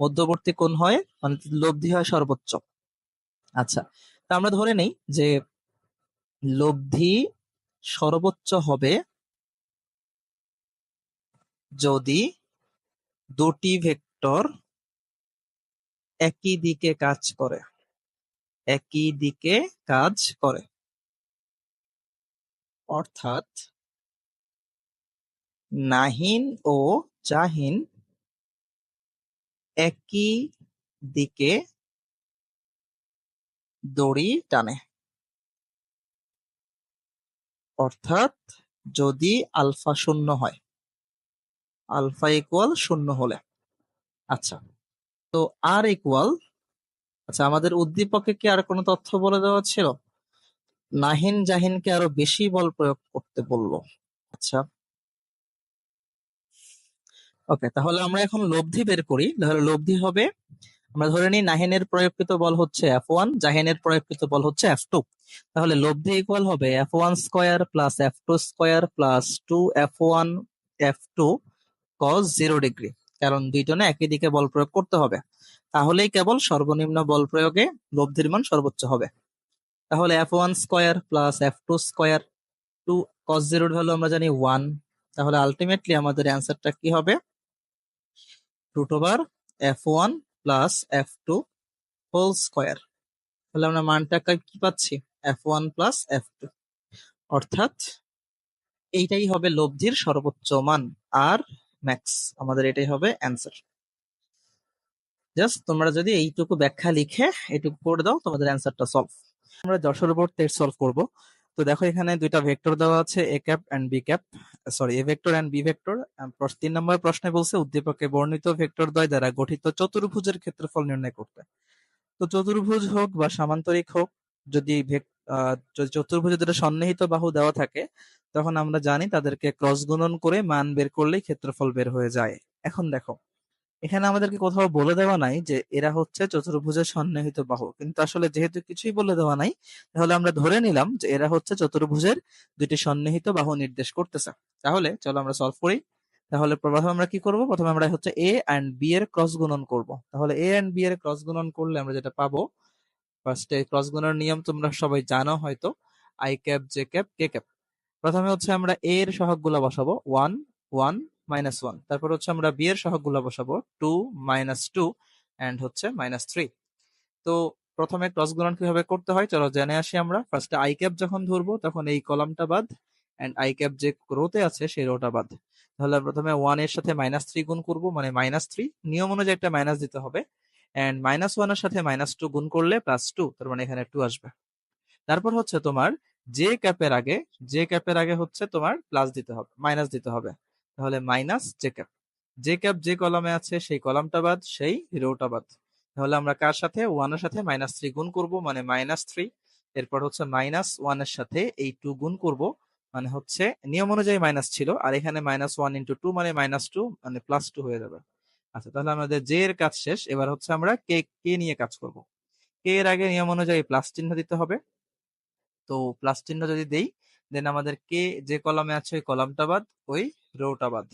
মধ্যবর্তী কোণ হয়, মানে লব্ধি হয় সর্বোচ্চ। আচ্ছা, তা আমরা ধরে নেই যে লব্ধি সর্বোচ্চ হবে যদি দুটি ভেক্টর একই দিকে কাজ করে, অর্থাৎ নাহিন ও জাহিন একই দিকে দড়ি টানে। অর্থাৎ যদি আলফা শূন্য হয়, আলফা ইকুয়াল শূন্য হলে, আচ্ছা, তো আর ইকুয়াল, আচ্ছা আমাদের উদ্দীপকে কি আর কোনো তথ্য বলে দেওয়া ছিল? নাহিন জাহিনকে আরো বেশি বল প্রয়োগ করতে বললো। আচ্ছা, ওকে, তাহলে আমরা এখন লব্ধি বের করি। তাহলে লব্ধি হবে, আমরা ধরে নিই নাহিনের প্রয়োগকৃত বল হচ্ছে F1, জাহিনের প্রয়োগকৃত বল হচ্ছে F2। তাহলে লব্ধি ইকুয়াল হবে F1 square plus F2 square plus 2 F1 F2 cos 0 degree, কারণ দুইজনে একই দিকে বল প্রয়োগ করতে হবে। তাহলেই কেবল সর্বনিম্ন বল প্রয়োগে লব্ধির মান সর্বোচ্চ হবে। তাহলে F1 square plus F2 square, 2 cos 0 এর ভ্যালু আমরা জানি 1। তাহলে আলটিমেটলি আমাদের অ্যান্সারটা কি হবে? Root over F1 plus F2 whole square. তাহলে আমরা মানটা কি পাচ্ছি? F1 plus F2। অর্থাৎ এইটাই হবে লব্ধির সর্বোচ্চ মান, আর ম্যাক্স, আমাদের এটাই হবে অ্যান্সার। জাস্ট তোমরা যদি এইটুকু ব্যাখ্যা লিখে এইটুকু করে দাও, তোমাদের অ্যান্সারটা সলভ। আমরা যশোর বোর্ড টেস্ট সলভ করব। তো দেখো এখানে দুইটা ভেক্টর দেওয়া আছে, a cap and b cap, sorry a vector and b vector. 3 নম্বর প্রশ্নে বলছে উদ্দীপকে বর্ণিত ভেক্টর দ্বয় দ্বারা গঠিত চতুর্ভুজের ক্ষেত্রফল নির্ণয় করতে। তো চতুর্ভুজ হোক বা সামান্তরিক হোক, যদি যদি চতুর্ভুজের দুটো সন্নিহিত বাহু দেওয়া থাকে, তখন আমরা জানি তাদেরকে ক্রস গুণন করে মান বের করলেই ক্ষেত্রফল বের হয়ে যায়। এখন দেখো, এখানে আমাদেরকে কোথাও বলে দেওয়া নাই যে এরা হচ্ছে চতুর্ভুজের সন্নিহিত বাহু, কিন্তু আসলে যেহেতু কিছুই বলে দেওয়া নাই, তাহলে আমরা ধরে নিলাম যে এরা হচ্ছে চতুর্ভুজের দুটি সন্নিহিত বাহু নির্দেশ করতেছে। তাহলে চলো আমরা সলভ করি। তাহলে প্রথমে আমরা কি করব? প্রথমে আমরা হচ্ছে এ এন্ড বি এর ক্রস গুণন করব। তাহলে এ এন্ড বি এর ক্রস গুণন করলে আমরা যেটা পাবো, ফার্স্টে ক্রস গুণনের নিয়ম তোমরা সবাই জানো হয়তো, I cap J cap K cap. প্রথমে হচ্ছে আমরা এ এর সহগগুলো বসাবো 1 1 -1, তারপর হচ্ছে আমরা বি এর সহগগুলো বসাবো 2 -2 এন্ড হচ্ছে -3। তো প্রথমে ক্রস গুণন কিভাবে করতে হয় চলো জেনে আসি আমরা। ফার্স্টে আই ক্যাপ যখন ধরবো তখন এই কলামটা বাদ, এন্ড আই ক্যাপ যে রোতে আছে সেই রোটা বাদ। তাহলে প্রথমে 1 এর সাথে -3 গুণ করব, মানে -3, নিয়ম অনুযায়ী একটা মাইনাস দিতে হবে, এন্ড -1 এর সাথে -2 গুণ করলে +2, তার মানে এখানে 2 আসবে। তারপর হচ্ছে তোমার জে ক্যাপের আগে, জে ক্যাপের আগে হচ্ছে তোমার প্লাস দিতে হবে, মাইনাস দিতে হবে। তাহলে minus J cap, J cap যে কলামে আছে সেই কলামটা বাদ, সেই রোটা বাদ। তাহলে আমরা কার সাথে? 1 এর সাথে -3 গুণ করব, মানে -3। এরপর হচ্ছে -1 এর সাথে এই 2 গুণ করব, মানে হচ্ছে নিয়ম অনুযায়ী মাইনাস ছিল, আর এখানে -1 × 2 মানে -2, মানে +2 হয়ে যাবে। আচ্ছা, তাহলে আমাদের জে এর কাজ শেষ। এবার হচ্ছে আমরা কে কে নিয়ে কাজ করব। কে এর আগে নিয়ম অনুযায়ী প্লাস চিহ্ন দিতে হবে। তো প্লাস চিহ্ন যদি দেই, দেন আমাদের কে যে কলামে আছে ওই কলামটা বাদ, ওই রোটা বাদ।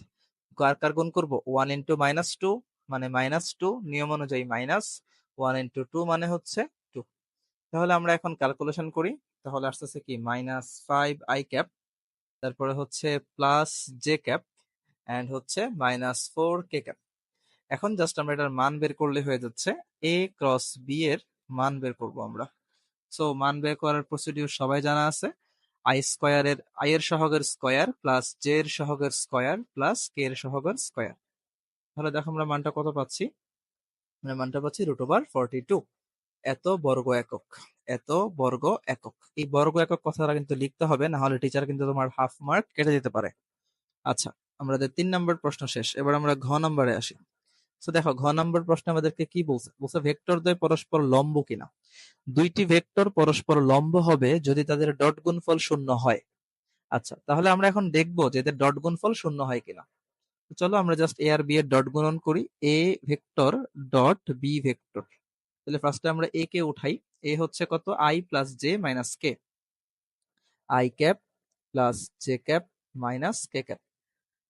কার কার গুণ করবো? 1 × -2 মানে -2, নিয়ম অনুযায়ী -1 × 2 মানে হচ্ছে 2। তাহলে আমরা এখন ক্যালকুলেশন করি। তাহলে আসতেছে কি -5 আই ক্যাপ, তারপরে হচ্ছে প্লাস জে ক্যাপ, এন্ড হচ্ছে -4 কে ক্যাপ। এখন জাস্ট আমরা এটার মান বের করলে হয়ে যাচ্ছে। এ ক্রস বি এর মান বের করব আমরা। সো মান বের করার প্রসিডিউর সবাই জানা আছে। আই স্কয়ারের, আই এর সহগের স্কয়ার প্লাস জে এর সহগের স্কয়ার প্লাস কে এর সহগের স্কয়ার। তাহলে দেখো আমরা মানটা কত পাচ্ছি? আমরা মানটা পাচ্ছি √42। এত বর্গ একক, এত বর্গ একক। এই বর্গ একক কথাটা কিন্তু লিখতে হবে, না হলে টিচার কিন্তু তোমার হাফ মার্ক কেটে দিতে পারে। আচ্ছা, আমাদের 3 নম্বর প্রশ্ন শেষ। এবার আমরা ঘ নম্বরে আসি। তো দেখো ঘ নম্বর প্রশ্ন আমাদেরকে কি বলছে? বলছে ভেক্টর দ্বয় পরস্পর লম্ব কিনা। দুইটি ভেক্টর পরস্পর লম্ব হবে যদি তাদের ডট গুণফল শূন্য হয়। আচ্ছা, তাহলে আমরা এখন দেখবো যে এদের ডট গুণফল শূন্য হয় কিনা। তো চলো আমরা জাস্ট এ আর বি এর ডট গুণন করি। A vector dot b vector. তাহলে ফার্স্টে আমরা এ কে উঠাই। এ হচ্ছে কত? I plus j minus k, i cap plus j cap minus k cap,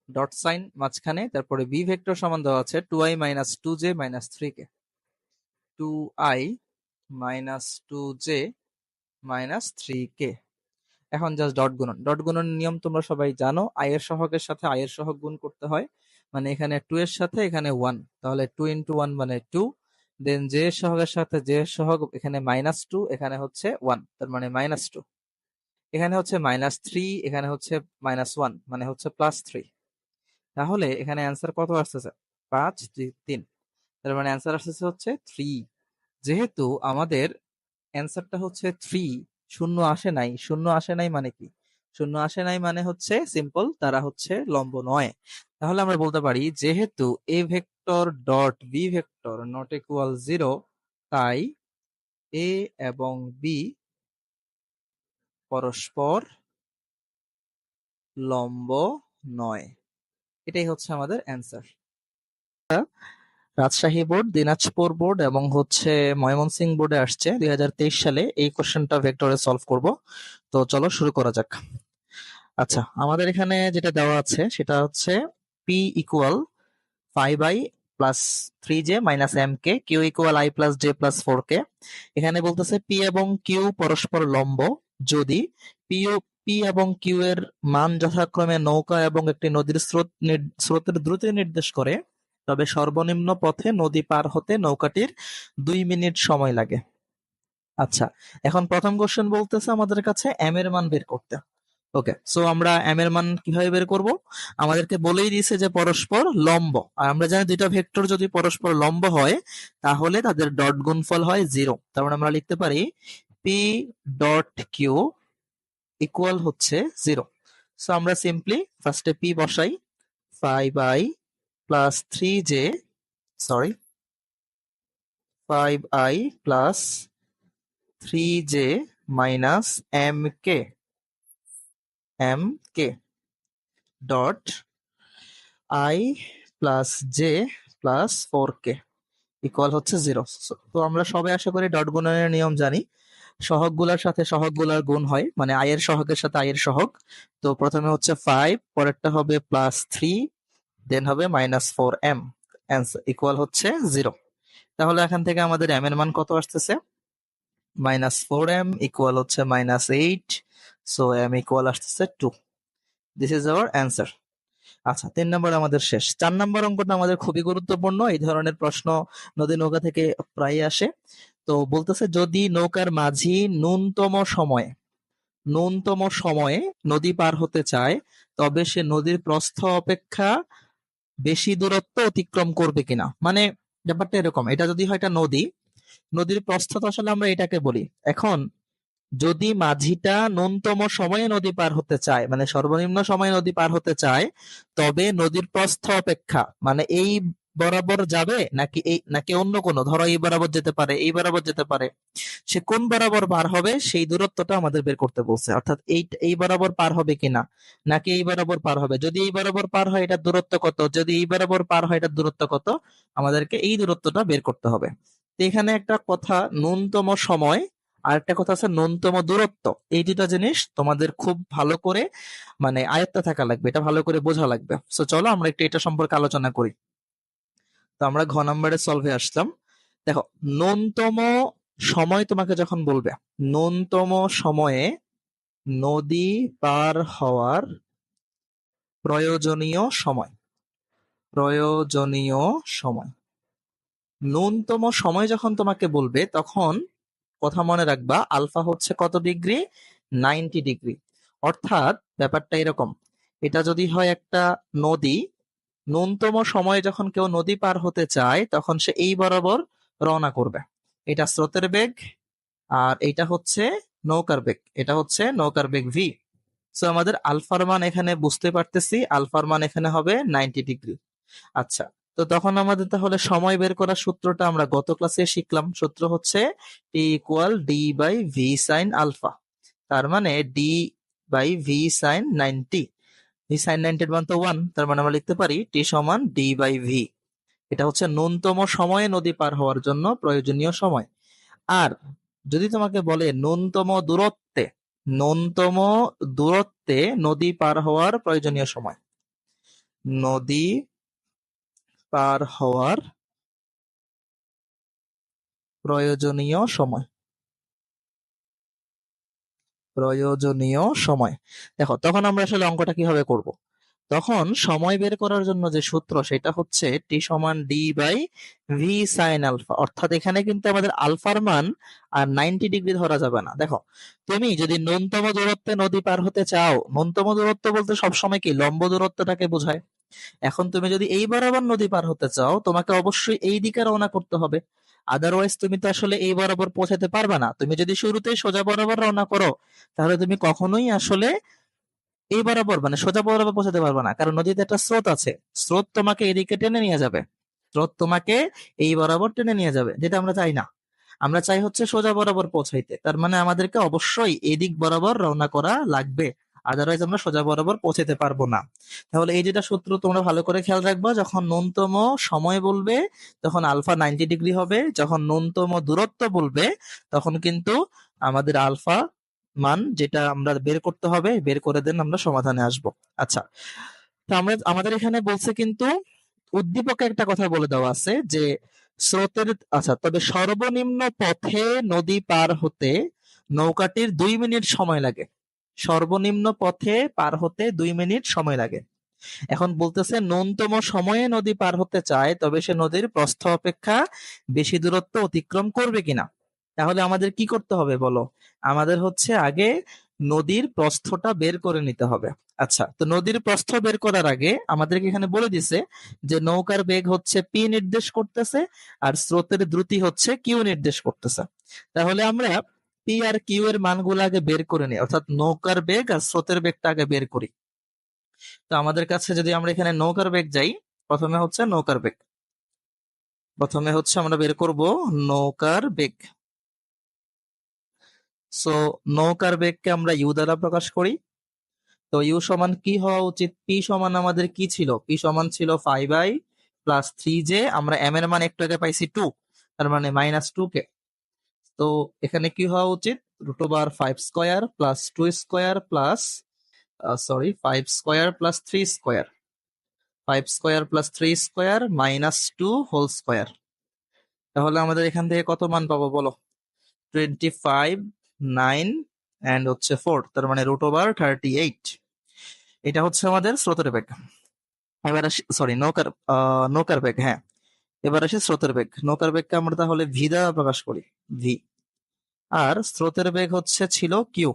dot sign মাঝখানে। তারপরে বি ভেক্টর সমান দেওয়া আছে 2i - 2j - 3k, 2i - 2j - 3k। এখন জাস্ট ডট গুণন। ডট গুণনের নিয়ম তোমরা সবাই জানো, আই এর সহগের সাথে আই এর সহগ গুণ করতে হয়, মানে এখানে 2 এর সাথে এখানে 1, তাহলে 2 × 1 মানে 2। দেন জে এর সহগের সাথে জে এর সহগ, এখানে -2, এখানে হচ্ছে 1, তার মানে -2। এখানে হচ্ছে -3, এখানে হচ্ছে -1, মানে হচ্ছে +3। তাহলে এখানে অ্যান্সার কত আসতেছে? 5, 3। তার মানে অ্যান্সার আসতেছে হচ্ছে 3। যেহেতু আমাদের অ্যান্সারটা হচ্ছে 3, শূন্য আসে নাই। শূন্য আসে নাই মানে কি? শূন্য আসে নাই মানে হচ্ছে সিম্পল, তারা হচ্ছে লম্ব নয়। তাহলে আমরা বলতে পারি যেহেতু a vector dot b vector not equal 0, তাই এ এবং বি পরস্পর লম্ব নয়। এটাই হচ্ছে আমাদের answer. Rajshahi board, Dinajpur board এবং হচ্ছে ময়মনসিংহ বোর্ডে আসছে 2023 সালে। এই কোশ্চেনটা ভেক্টরে সলভ করব। তো চলো শুরু করা যাক। আচ্ছা, আমাদের এখানে যেটা দেওয়া আছে সেটা হচ্ছে p equal 5i plus 3j minus m k, q equal i plus j plus 4k। এখানে বলতেছে পি এবং কিউ পরস্পর লম্ব যদি পি ও পি এবং কিউ এর মান যথাক্রমে নৌকা এবং একটি নদীর স্রোতের দ্রুতি নির্দেশ করে, তবে সর্বনিম্ন পথে নদী পার হতে নৌকাটির 2 মিনিট সময় লাগে। আচ্ছা, এখন প্রথম কোশ্চেন বলতেছে আমাদের কাছে এম এর মান বের করতে। ওকে, সো আমরা এম এর মান কিভাবে বের করব? আমাদেরকে বলেই দিয়েছে যে পরস্পর লম্ব, আর আমরা জানি দুইটা ভেক্টর যদি পরস্পর লম্ব হয় তাহলে তাদের ডট গুণফল হয় 0। তার মানে আমরা লিখতে পারি পি ডট কিউ ইকুয়াল হচ্ছে 0। সো আমরা সিম্পলি ফার্স্টে পি বসাই, 5i plus 3j, sorry 5i plus 3j minus m k dot i plus j plus 4k equal হচ্ছে 0। তো আমরা সবাই আশা করি ডট গুণনের নিয়ম জানি। সহগগুলোর সাথে সহগগুলোর গুণ হয়, মানে আই এর সহগের সাথে আই এর সহগ। তো প্রথমে হচ্ছে 5, পরেরটা হবে প্লাস 3, দেন হবে মাইনাস 4m, অ্যান্সার ইকুয়াল হচ্ছে 0। তাহলে এখান থেকে আমাদের m এর মান কত আসতেছে? -4m ইকুয়াল হচ্ছে -8, সো m ইকুয়াল আসতেছে 2। This is our answer. আচ্ছা, 3 নম্বর আমাদের শেষ। 4 নম্বর অঙ্কটা আমাদের খুবই গুরুত্বপূর্ণ। এই ধরনের প্রশ্ন নদী নৌকা থেকে প্রায় আসে। তো বলতেছে যদি নৌকার মাঝি ন্যূনতম সময়ে নদী পার হতে চায়, তবে সে নদীর প্রস্থ অপেক্ষা বেশি দূরত্ব অতিক্রম করবে কিনা। মানে ব্যাপারটা এরকম, এটা যদি হয় একটা নদীর প্রস্থ, তো আসলে আমরা এটাকে বলি। এখন যদি মাঝিটা ন্যূনতম সময়ে নদী পার হতে চায়, মানে সর্বনিম্ন সময়ে নদী পার হতে চায়, তবে নদীর প্রস্থ অপেক্ষা, মানে এই বরাবর যাবে নাকি অন্য কোনো, ধরো এই বরাবর যেতে পারে, এই বরাবর যেতে পারে, সে কোন বরাবর পার হবে সেই দূরত্বটা আমাদের বের করতে বলছে। অর্থাৎ এই বরাবর পার হবে কিনা, নাকি এই বরাবর পার হবে। যদি এই বরাবর পার হয় এটার দূরত্ব কত, যদি এই বরাবর পার হয় এটার দূরত্ব কত, আমাদেরকে এই দূরত্বটা বের করতে হবে। তো এখানে একটা কথা ন্যূনতম সময়, আর একটা কথা আছে ন্যূনতম দূরত্ব। এই দুটা জিনিস তোমাদের খুব ভালো করে মানে আয়ত্তে থাকা লাগবে, এটা ভালো করে বোঝা লাগবে। সো চলো আমরা একটু এটা সম্পর্কে আলোচনা করি। তো আমরা ঘ নম্বরে সলভে আসলাম। দেখো, ন্যূনতম সময় তোমাকে যখন বলবে, ন্যূনতম সময়ে নদী পার হওয়ার প্রয়োজনীয় সময়, প্রয়োজনীয় সময়, ন্যূনতম সময় যখন তোমাকে বলবে তখন কথা মনে রাখবা আলফা হচ্ছে কত ডিগ্রি? 90 ডিগ্রি। অর্থাৎ ব্যাপারটা এরকম, এটা যদি হয় একটা নদী, ন্যূনতম সময়ে যখন কেউ নদী পার হতে চায় তখন সে এই বরাবর রওনা করবে। এটা স্রোতের বেগ, আর এটা হচ্ছে নৌকার বেগ, এটা হচ্ছে নৌকার বেগ ভি। সো আমাদের আলফার মান এখানে বুঝতে পারতেছি, আলফার মান এখানে হবে 90 ডিগ্রি। আচ্ছা, তো তখন আমাদের তাহলে সময় বের করার সূত্রটা আমরা গত ক্লাসে শিখলাম। সূত্র হচ্ছে t equal d by v sine alpha. তার মানে d by v sine 90, v sine 90 এর মান তো 1, তার মানে আমরা লিখতে পারি টি সমান ডি বাই ভি। এটা হচ্ছে ন্যূনতম সময়ে নদী পার হওয়ার জন্য প্রয়োজনীয় সময়। আর যদি তোমাকে বলে ন্যূনতম দূরত্বে নদী পার হওয়ার প্রয়োজনীয় সময়, নদী পার হওয়ার প্রয়োজনীয় সময়, প্রয়োজনীয় সময়, দেখো তখন আমরা আসলে অঙ্কটা কিভাবে করব। তখন সময় বের করার জন্য যে সূত্র সেটা হচ্ছে টি সমান d by v sine alpha. অর্থাৎ এখানে কিন্তু আমাদের আলফার মান আর 90 ডিগ্রি ধরা যাবে না। দেখো, তুমি যদি ন্যূনতম দূরত্বে নদী পার হতে চাও, ন্যূনতম দূরত্ব বলতে সবসময় কি লম্ব দূরত্বটাকে বোঝায়। এখন তুমি যদি এই বরাবর নদী পার হতে চাও, তোমাকে অবশ্যই এই দিকে রওনা করতে হবে। আদারওয়াইজ তুমি তো আসলে এই বরাবর পৌঁছাতে পারবে না। তুমি যদি শুরুতেই সোজা বরাবর রওনা করো, তাহলে তুমি কখনোই আসলে এই বরাবর মানে সোজা বরাবর পৌঁছাতে পারবে না, কারণ নদীতে একটা স্রোত আছে। স্রোত তোমাকে এদিকে টেনে নিয়ে যাবে, স্রোত তোমাকে এই বরাবর টেনে নিয়ে যাবে, যেটা আমরা চাই না। আমরা চাই হচ্ছে সোজা বরাবর পৌঁছাইতে, তার মানে আমাদেরকে অবশ্যই এদিক বরাবর রওনা করা লাগবে, আদারওয়াইজ আমরা সোজা বরাবর পৌঁছাতে পারবো না। তাহলে এই যেটা সূত্র তোমরা ভালো করে খেয়াল রাখবা, যখন ন্যূনতম সময় বলবে তখন আলফা 90 ডিগ্রি হবে, যখন ন্যূনতম দূরত্ব বলবে তখন কিন্তু আমাদের আলফা মান যেটা আমরা বের করতে হবে বের করে দেন, আমরা সমাধানে আসবো। আচ্ছা, তো আমরা আমাদের এখানে বলছে কিন্তু উদ্দীপকে একটা কথা বলে দেওয়া আছে যে স্রোতের, আচ্ছা, তবে সর্বনিম্ন পথে নদী পার হতে নৌকাটির 2 মিনিট সময় লাগে। সর্বনিম্ন পথে পার হতে 2 মিনিট সময় লাগে। এখন বলতেছে ন্যূনতম সময়ে নদী পার হতে চায়, তবে সে নদীর প্রস্থ অপেক্ষা বেশি দূরত্ব অতিক্রম করবে কিনা। তাহলে আমাদের কি করতে হবে বলো? আমাদের হচ্ছে আগে নদীর প্রস্থটা বের করে নিতে হবে। আচ্ছা, তো নদীর প্রস্থ বের করার আগে আমাদেরকে এখানে বলে দিছে যে নৌকার বেগ হচ্ছে পি নির্দেশ করতেছে আর স্রোতের দ্রুতি হচ্ছে কিউ নির্দেশ করতেছে। তাহলে আমরা পি আর কিউ এর মানগুলো আগে বের করে নিই, অর্থাৎ নৌকার বেগ আর স্রোতের বেগটা আগে বের করি। তো আমাদের কাছে যদি আমরা এখানে নৌকার বেগ যাই, প্রথমে হচ্ছে নৌকার বেগ, প্রথমে হচ্ছে আমরা বের করব নৌকার বেগ। সো নৌকার বেগকে আমরা ইউ দ্বারা প্রকাশ করি। তো ইউ সমান কি হওয়া উচিত? পি সমান আমাদের কি ছিল? পি সমান ছিল 5i প্লাস 3j, আমরা এম এর মান একটু আগে পাইছি 2, তার মানে -2k। তো এখানে কি হওয়া উচিত? √5 square plus 2 square plus 5 square plus 3 square, 5 square plus 3 square -2 whole square. তাহলে আমাদের এখান থেকে কত মান পাবো বলো? 25, 9 এন্ড হচ্ছে 4, তার মানে √38। এটা হচ্ছে আমাদের স্রোতের বেগ। এবার আসি, সরি, নৌকার বেগ, হ্যাঁ। এবার আসি স্রোতের বেগ। নৌকার বেগকে আমরা তাহলে ভি দ্বারা প্রকাশ করি, ভি। আর স্রোতের বেগ হচ্ছে ছিল কিউ।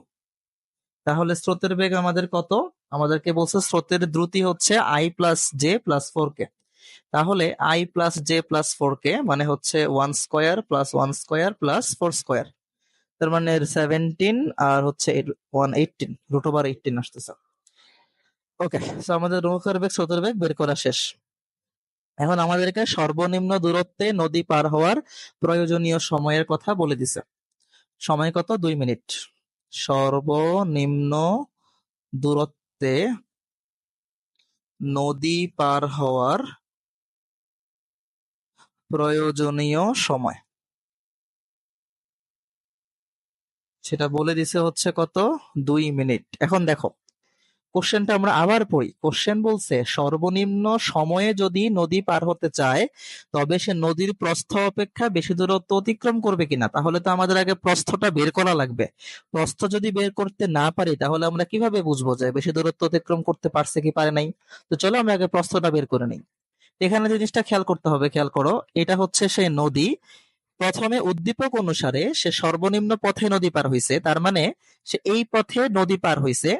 তাহলে স্রোতের বেগ আমাদের কত? আমাদেরকে বলছে স্রোতের দ্রুতি হচ্ছে আই প্লাস জে প্লাস 4কে। তাহলে আই প্লাস জে প্লাস 4কে মানে হচ্ছে 1 square plus 1 square plus 4 square, তার মানে 17 আর হচ্ছে 118, √18 আসতেছে। ওকে, তো আমাদের নৌকার বেগ স্রোতের বেগ বের করা শেষ। এখন আমাদেরকে সর্বনিম্ন দূরত্বে নদী পার হওয়ার প্রয়োজনীয় সময়ের কথা বলে দিছে। সময় কত? 2 মিনিট। সর্বনিম্ন দূরত্বে নদী পার হওয়ার প্রয়োজনীয় সময় সেটা বলে দিছে হচ্ছে কত? 2 মিনিট। এখন দেখো কোশ্চেনটা আমরা আবার পড়ি। কোশ্চেন বলছে সর্বনিম্ন সময়ে যদি নদী পার হতে চায় তবে সে নদীর প্রস্থ অপেক্ষা বেশি দূরত্ব অতিক্রম করবে কিনা। তাহলে তো আমাদের আগে প্রস্থটা বের করা লাগবে। প্রস্থ যদি বের করতে না পারি তাহলে আমরা কিভাবে বুঝবো যে বেশি দূরত্ব অতিক্রম করতে পারছে কি পারে নাই? তো চলো আমরা আগে প্রস্থটা বের করে নিই। এখানে জিনিসটা খেয়াল করতে হবে, খেয়াল করো, এটা হচ্ছে সেই নদী। প্রথমে উদ্দীপক অনুসারে সে সর্বনিম্ন পথে নদী পার হইছে, তার মানে সে এই পথে নদী পার হইছে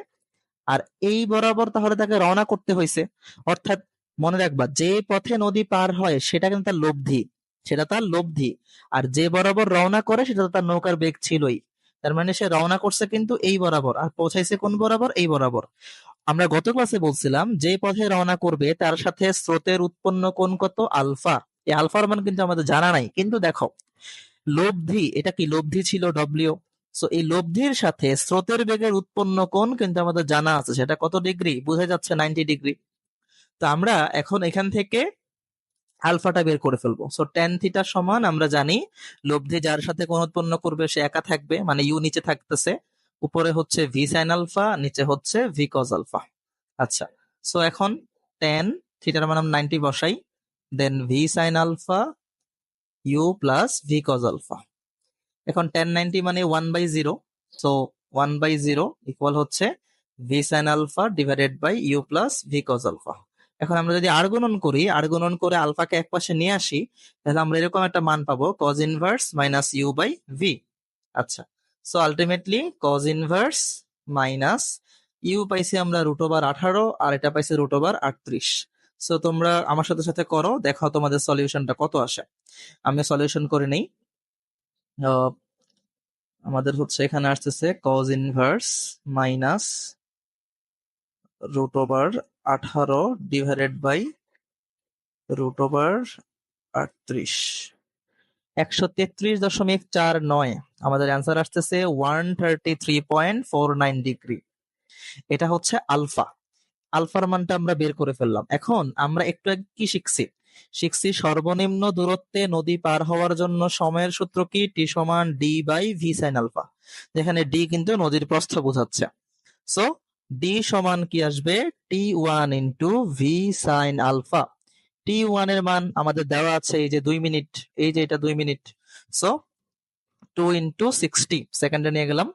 আর এই বরাবর তাহলে তাকে রওনা করতে হয়েছে। অর্থাৎ মনে রাখবা, যে পথে নদী পার হয় সেটা কিন্তু তার লব্ধি, সেটা তার লব্ধি। আর যে বরাবর রওনা করে সেটা তো তার নৌকার বেগ ছিলই। তার মানে সে রওনা করছে কিন্তু এই বরাবর, আর পৌঁছাইছে কোন বরাবর? এই বরাবর। আমরা গত ক্লাসে বলছিলাম যে পথে রওনা করবে তার সাথে স্রোতের উৎপন্ন কোণ কত? আলফা। এই আলফার মান কিন্তু আমাদের জানা নাই, কিন্তু দেখো লব্ধি, এটা কি লব্ধি ছিল? ডব্লিউ। সো এই লব্ধির সাথে স্রোতের বেগের উৎপন্ন কোণ কিন্তু আমাদের জানা আছে, সেটা কত ডিগ্রি? বোঝা যাচ্ছে 90 ডিগ্রি। তো আমরা এখন এখান থেকে আলফাটা বের করে ফেলবো। সো tan থিটা সমান আমরা জানি লব্ধি যার সাথে কোণ উৎপন্ন করবে সে একা থাকবে, মানে ইউ নিচে থাকতেছে, উপরে হচ্ছে ভি সাইন আলফা, নিচে হচ্ছে ভি কজ আলফা। আচ্ছা, সো এখন tan থিটার মান আমরা 90 বসাই, then v sine alpha u plus v cos alpha. এখন tan 90 মানে 1/0, সো 1/0 ইকুয়াল হচ্ছে v sine alpha divided by u plus v cos alpha. এখন আমরা যদি আর গুণন করি, আর গুণন করে আলফাকে এক পাশে নিয়ে আসি, তাহলে আমরা এরকম একটা মান পাবো cos inverse minus u by v. আচ্ছা, so ultimately cos inverse minus u পাইছি আমরা √18 আর এটা পাইছি √38। সো তোমরা আমার সাথে সাথে করো, দেখো তোমাদের সলিউশনটা কত আসে। আমি সলিউশন করে নেই। আমাদের হচ্ছে এখানে আসতেছে cos inverse minus root over 18 divided by root over 38, 133.49। আমাদের অ্যান্সার আসতেছে 133.49 ডিগ্রি। এটা হচ্ছে আলফা। আলফার মানটা আমরা বের করে ফেললাম। এখন আমরা একটু আগে কি শিখছি? শিখছি সর্বনিম্ন দূরত্বে নদী পার হওয়ার জন্য সময়ের সূত্র কি? টি সমান d by v sine alpha, যেখানে ডি কিন্তু নদীর প্রস্থ বোঝাচ্ছে। সো ডি সমান কি আসবে? T one into v sine alpha. T one এর মান আমাদের দেওয়া আছে, এই যে 2 মিনিট, এই যে এটা 2 মিনিট। সো 2 × 60 সেকেন্ডে নিয়ে গেলাম।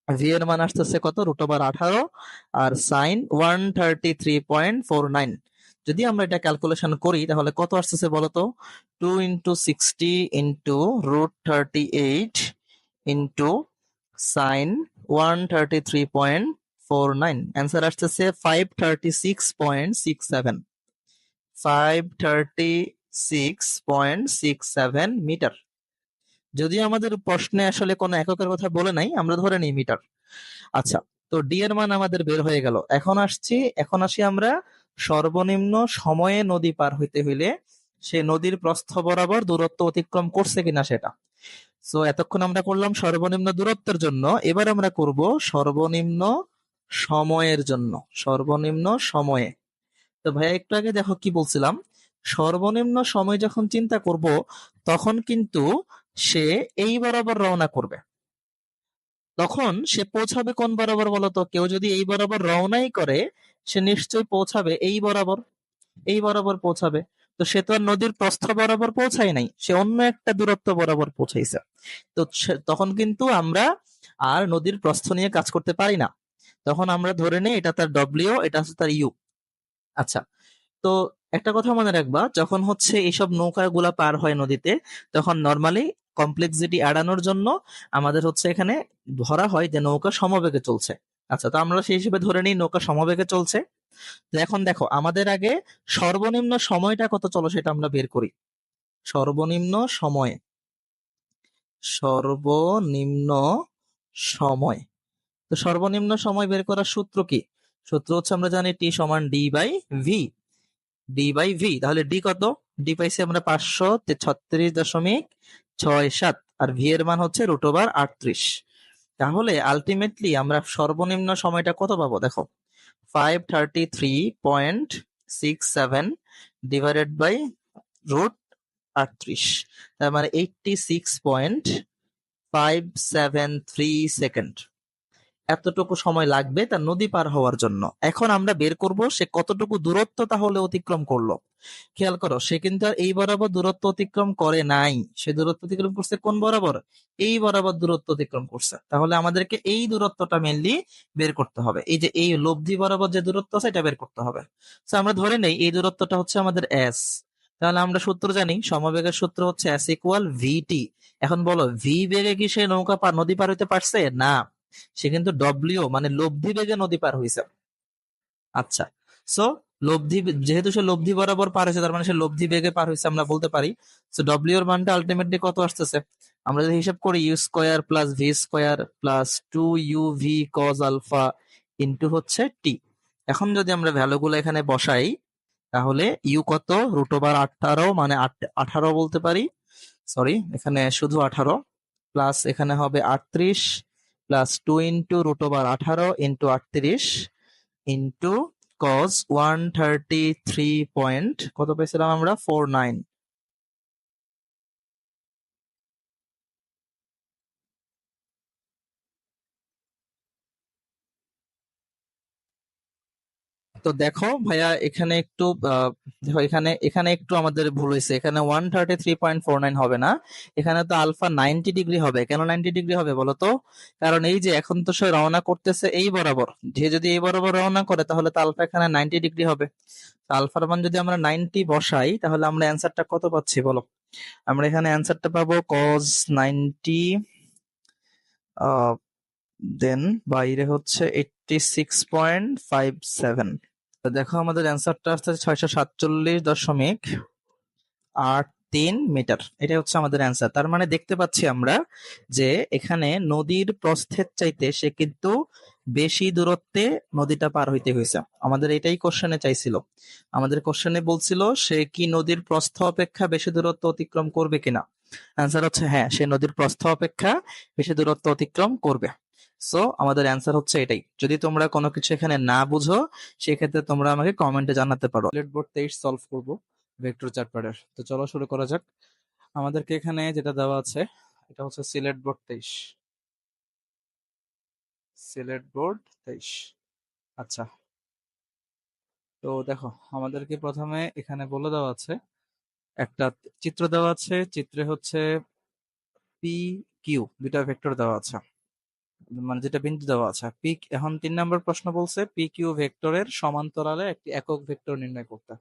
ভি এর মান আসতেছে কত? রুট ওভার 18 আর সাইন 133.49। যদি আমরা এটা ক্যালকুলেশন করি তাহলে কত আসতেছে বলতো? 2 × 60 into root 38 into sine 133.49। Answer আসতেছে 536.67, 536.67 মিটার। যদিও আমাদের প্রশ্নে আসলে কোনো এককের কথা বলে নাই, আমরা ধরে নিই মিটার। আচ্ছা, তো ডি এর মান আমাদের বের হয়ে গেল। এখন আসি আমরা সর্বনিম্ন সময়ে নদী পার হইতে হইলে সে নদীর প্রস্থ বরাবর দূরত্ব অতিক্রম করছে কিনা সেটা। সো এতক্ষণ আমরা করলাম সর্বনিম্ন দূরত্বের জন্য, এবার আমরা করব সর্বনিম্ন সময়ের জন্য। সর্বনিম্ন সময়ে। তো ভাইয়া একটু আগে দেখো কি বলছিলাম, সর্বনিম্ন সময় যখন চিন্তা করব তখন কিন্তু সে এই বরাবর রওনা করবে। তখন সে পৌঁছাবে কোন বরাবর বলতো? কেউ যদি এই বরাবর রওনাই করে সে নিশ্চয়ই পৌঁছাবে এই বরাবর, এই বরাবর পৌঁছাবে। তো সে তো আর নদীর প্রস্থ বরাবর পৌঁছায় নাই, সে অন্য একটা দূরত্ব বরাবর পৌঁছাইছে। তো তখন কিন্তু আমরা আর নদীর প্রস্থ নিয়ে কাজ করতে পারি না। তখন আমরা ধরে নেই এটা তার ডব্লিউ, এটা হচ্ছে তার ইউ। আচ্ছা, তো একটা কথা মনে রাখবা, যখন হচ্ছে এইসব নৌকাগুলা পার হয় নদীতে, তখন নর্মালি কমপ্লেক্সিটি এড়ানোর জন্য আমাদের হচ্ছে এখানে ধরা হয় যে নৌকা সমবেগে চলছে। আচ্ছা, তো আমরা সেই হিসেবে ধরে নিই নৌকা সমবেগে চলছে। তো এখন দেখো আমাদের আগে সর্বনিম্ন সময়টা কত, চলো সেটা আমরা বের করি। সর্বনিম্ন সময়, সর্বনিম্ন সময়। তো সর্বনিম্ন সময় বের করার সূত্র কি? সূত্র হচ্ছে আমরা জানি টি সমান d by v. D by v, তাহলে ডি কত? ডি পাইছি আমরা 536.67, আর ভি এর মান হচ্ছে রুট ওভার 38। তাহলে আলটিমেটলি আমরা সর্বনিম্ন সময়টা কত পাবো? দেখো 533.67 ডিভাইডেড বাই রুট 38, তার মানে 86.573 সেকেন্ড। এতটুকু সময় লাগবে তার নদী পার হওয়ার জন্য। এখন আমরা বের করব সে কতটুকু দূরত্ব তাহলে অতিক্রম করলো। খেয়াল করো, সে কিন্তু আর এই বরাবর দূরত্ব অতিক্রম করে নাই, সে দূরত্ব অতিক্রম করছে কোন বরাবর? এই বরাবর দূরত্ব অতিক্রম করছে। তাহলে আমাদেরকে এই দূরত্বটা মেনলি বের করতে হবে। এই যে এই লব্ধি বরাবর যে দূরত্ব আছে এটা বের করতে হবে। তো আমরা ধরে নেই এই দূরত্বটা হচ্ছে আমাদের এস। তাহলে আমরা সূত্র জানি, সমবেগের সূত্র হচ্ছে এস ইকুয়াল ভিটি। এখন বলো ভি বেগে কি সে নদী পার হইতে পারছে? না, সে কিন্তু ডব্লিউ মানে লব্ধি বেগে নদী পার হয়েছে। আচ্ছা, সো লব্ধি, যেহেতু সে লব্ধি বরাবর পার হয়েছে তার মানে সে লব্ধি বেগে পার হয়েছে আমরা বলতে পারি। সো ডব্লিউ এর মানটা আলটিমেটলি কত আসতেছে? আমরা যদি হিসাব করি u square plus v square plus 2uv cos alpha into হচ্ছে টি। এখন যদি আমরা ভ্যালুগুলো এখানে বসাই তাহলে ইউ কত? রুট ওভার 18, মানে 18 বলতে পারি, সরি এখানে শুধু 18, প্লাস এখানে হবে 38 plus 2 into root over 18 into 38 into cos 133 point কত পেয়েছিলাম আমরা? 49। তো দেখো ভাইয়া এখানে একটু দেখো এখানে এখানে একটু আমাদের ভুল হয়েছে। এখানে 133.49 হবে না, এখানে তো আলফা 90 ডিগ্রি হবে। কেন 90 ডিগ্রি হবে বলো তো? কারণ এই যে এখন তো সে রওনা করতেছে এই বরাবর, যে যদি এই বরাবর রওনা করে তাহলে তো আলফা এখানে 90 ডিগ্রি হবে। আলফার মান যদি আমরা 90 বসাই তাহলে আমরা অ্যান্সারটা কত পাচ্ছি বলো? আমরা এখানে অ্যান্সারটা পাবো কজ 90, দেন বাইরে হচ্ছে 86.57। তো দেখো আমাদের অ্যান্সারটা আসছে 647.83 মিটার। এটাই হচ্ছে আমাদের অ্যান্সার। তার মানে দেখতে পাচ্ছি আমরা যে এখানে নদীর প্রস্থের চাইতে সে কিন্তু বেশি দূরত্বে নদীটা পার হইতে হয়েছে। আমাদের এটাই কোশ্চেনে চাইছিল। আমাদের কোশ্চেনে বলছিল সে কি নদীর প্রস্থ অপেক্ষা বেশি দূরত্ব অতিক্রম করবে কিনা। অ্যান্সার হচ্ছে হ্যাঁ, সে নদীর প্রস্থ অপেক্ষা বেশি দূরত্ব অতিক্রম করবে। সো আমাদের অ্যান্সার হচ্ছে এটাই। যদি তোমরা কোনো কিছু এখানে না বুঝো সেক্ষেত্রে তোমরা আমাকে কমেন্টে জানাতে পারো। সিলেট বোর্ড 23 সলভ করব ভেক্টর চ্যাপ্টারের। তো চলো শুরু করা যাক। আমাদেরকে এখানে যেটা দেওয়া আছে এটা হচ্ছে সিলেট বোর্ড 23। সিলেট বোর্ড 23। আচ্ছা, তো দেখো আমাদেরকে প্রথমে এখানে বলে দেওয়া আছে, একটা চিত্র দেওয়া আছে। চিত্রে হচ্ছে পি কিউ দুইটা ভেক্টর দেওয়া আছে, মানে যেটা বিন্দু দেওয়া আছে। পি এখন 3 নম্বর প্রশ্ন বলছে পি কিউ ভেক্টরের সমান্তরালে একটি একক ভেক্টর নির্ণয় করতে।